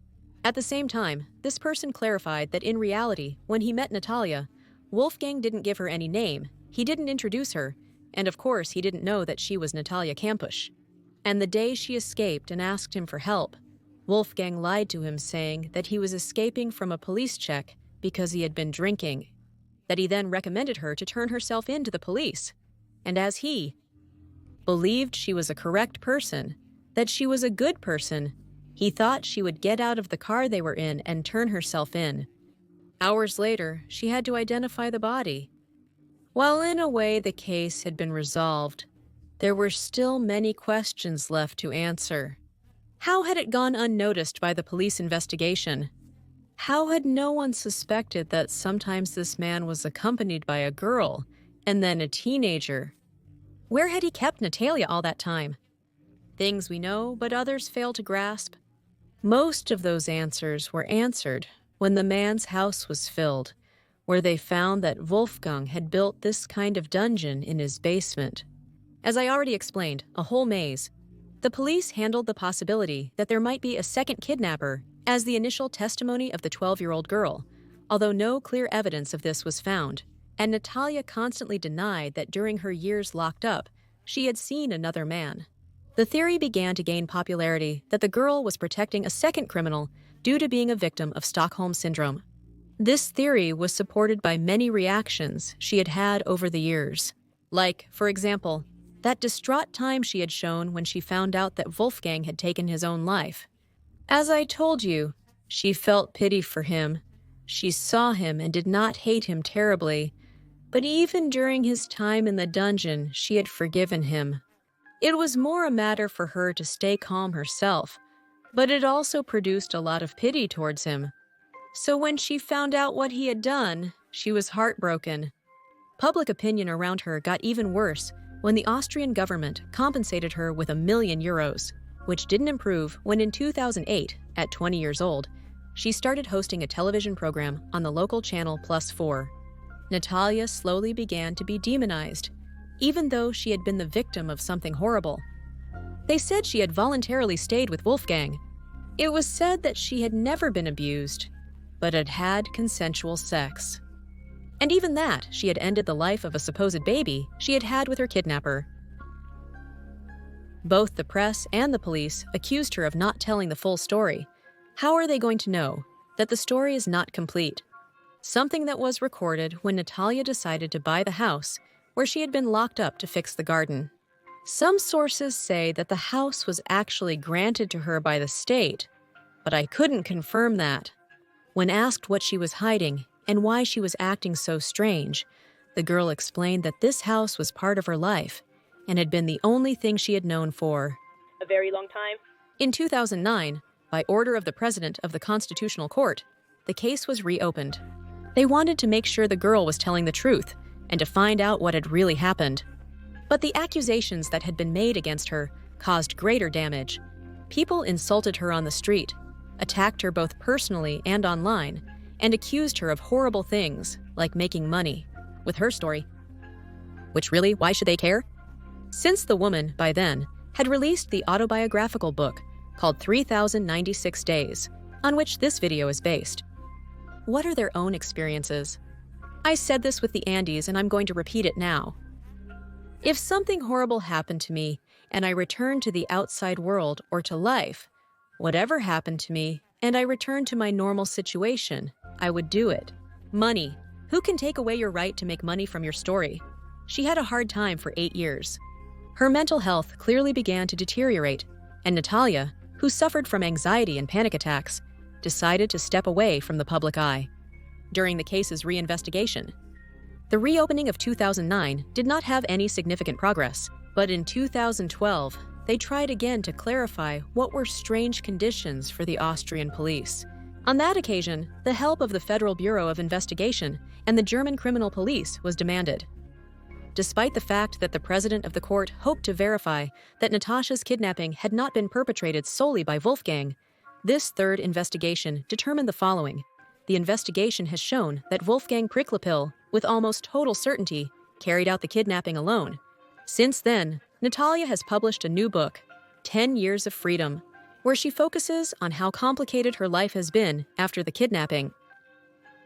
At the same time, this person clarified that in reality, when he met Natalia, Wolfgang didn't give her any name, he didn't introduce her, and of course he didn't know that she was Natalia Kampusch. And the day she escaped and asked him for help, Wolfgang lied to him saying that he was escaping from a police check because he had been drinking, that he then recommended her to turn herself in to the police, and as he believed she was a correct person, that she was a good person, he thought she would get out of the car they were in and turn herself in. Hours later, she had to identify the body. While in a way the case had been resolved, there were still many questions left to answer. How had it gone unnoticed by the police investigation? How had no one suspected that sometimes this man was accompanied by a girl, and then a teenager? Where had he kept Natalia all that time? Things we know, but others fail to grasp. Most of those answers were answered when the man's house was filled, where they found that Wolfgang had built this kind of dungeon in his basement. As I already explained, a whole maze. The police handled the possibility that there might be a second kidnapper as the initial testimony of the 12-year-old girl, although no clear evidence of this was found, and Natalia constantly denied that during her years locked up, she had seen another man. The theory began to gain popularity that the girl was protecting a second criminal due to being a victim of Stockholm Syndrome. This theory was supported by many reactions she had had over the years. Like, for example, that distraught time she had shown when she found out that Wolfgang had taken his own life. As I told you, she felt pity for him. She saw him and did not hate him terribly, but even during his time in the dungeon, she had forgiven him. It was more a matter for her to stay calm herself, but it also produced a lot of pity towards him. So when she found out what he had done, she was heartbroken. Public opinion around her got even worse when the Austrian government compensated her with €1,000,000, which didn't improve when in 2008, at 20 years old, she started hosting a television program on the local channel Plus 4. Natalia slowly began to be demonized, even though she had been the victim of something horrible. They said she had voluntarily stayed with Wolfgang. It was said that she had never been abused, but had had consensual sex. And even that, she had ended the life of a supposed baby she had had with her kidnapper. Both the press and the police accused her of not telling the full story. How are they going to know that the story is not complete? Something that was recorded when Natalia decided to buy the house where she had been locked up to fix the garden. Some sources say that the house was actually granted to her by the state, but I couldn't confirm that. When asked what she was hiding and why she was acting so strange, the girl explained that this house was part of her life and had been the only thing she had known for A very long time. In 2009, by order of the president of the Constitutional Court, the case was reopened. They wanted to make sure the girl was telling the truth and to find out what had really happened. But the accusations that had been made against her caused greater damage. People insulted her on the street, attacked her both personally and online, and accused her of horrible things, like making money, with her story. Which really, why should they care? Since the woman, by then, had released the autobiographical book called 3096 Days, on which this video is based. What are their own experiences? I said this with the Andes, and I'm going to repeat it now. If something horrible happened to me, and I returned to the outside world or to life, whatever happened to me, and I returned to my normal situation, I would do it. Money. Who can take away your right to make money from your story? She had a hard time for 8 years. Her mental health clearly began to deteriorate, and Natalia, who suffered from anxiety and panic attacks, decided to step away from the public eye. During the case's reinvestigation, the reopening of 2009 did not have any significant progress, but in 2012, they tried again to clarify what were strange conditions for the Austrian police. On that occasion, the help of the Federal Bureau of Investigation and the German criminal police was demanded. Despite the fact that the president of the court hoped to verify that Natascha's kidnapping had not been perpetrated solely by Wolfgang, this third investigation determined the following. The investigation has shown that Wolfgang Priklapil, with almost total certainty, carried out the kidnapping alone. Since then, Natalia has published a new book, 10 Years of Freedom, where she focuses on how complicated her life has been after the kidnapping.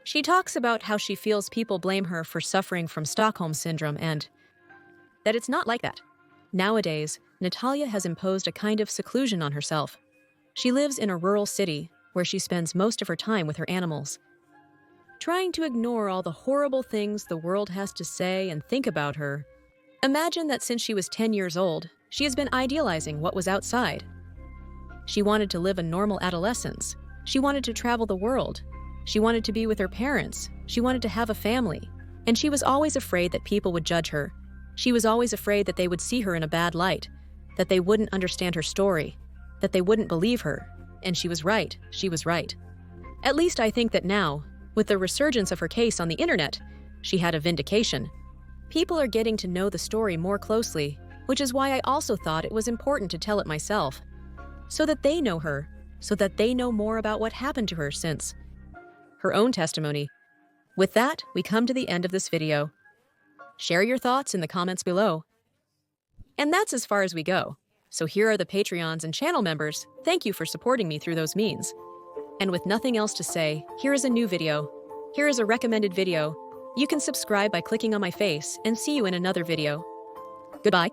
She talks about how she feels people blame her for suffering from Stockholm Syndrome and that it's not like that. Nowadays, Natalia has imposed a kind of seclusion on herself. She lives in a rural city where she spends most of her time with her animals. Trying to ignore all the horrible things the world has to say and think about her. Imagine that since she was 10 years old, she has been idealizing what was outside. She wanted to live a normal adolescence. She wanted to travel the world. She wanted to be with her parents. She wanted to have a family. And she was always afraid that people would judge her. She was always afraid that they would see her in a bad light, that they wouldn't understand her story, that they wouldn't believe her. And she was right. She was right. At least I think that now, with the resurgence of her case on the internet, she had a vindication. People are getting to know the story more closely, which is why I also thought it was important to tell it myself. So that they know her, so that they know more about what happened to her since her own testimony. With that, we come to the end of this video. Share your thoughts in the comments below. And that's as far as we go. So here are the Patreons and channel members. Thank you for supporting me through those means. And with nothing else to say, here is a new video. Here is a recommended video. You can subscribe by clicking on my face and see you in another video. Goodbye.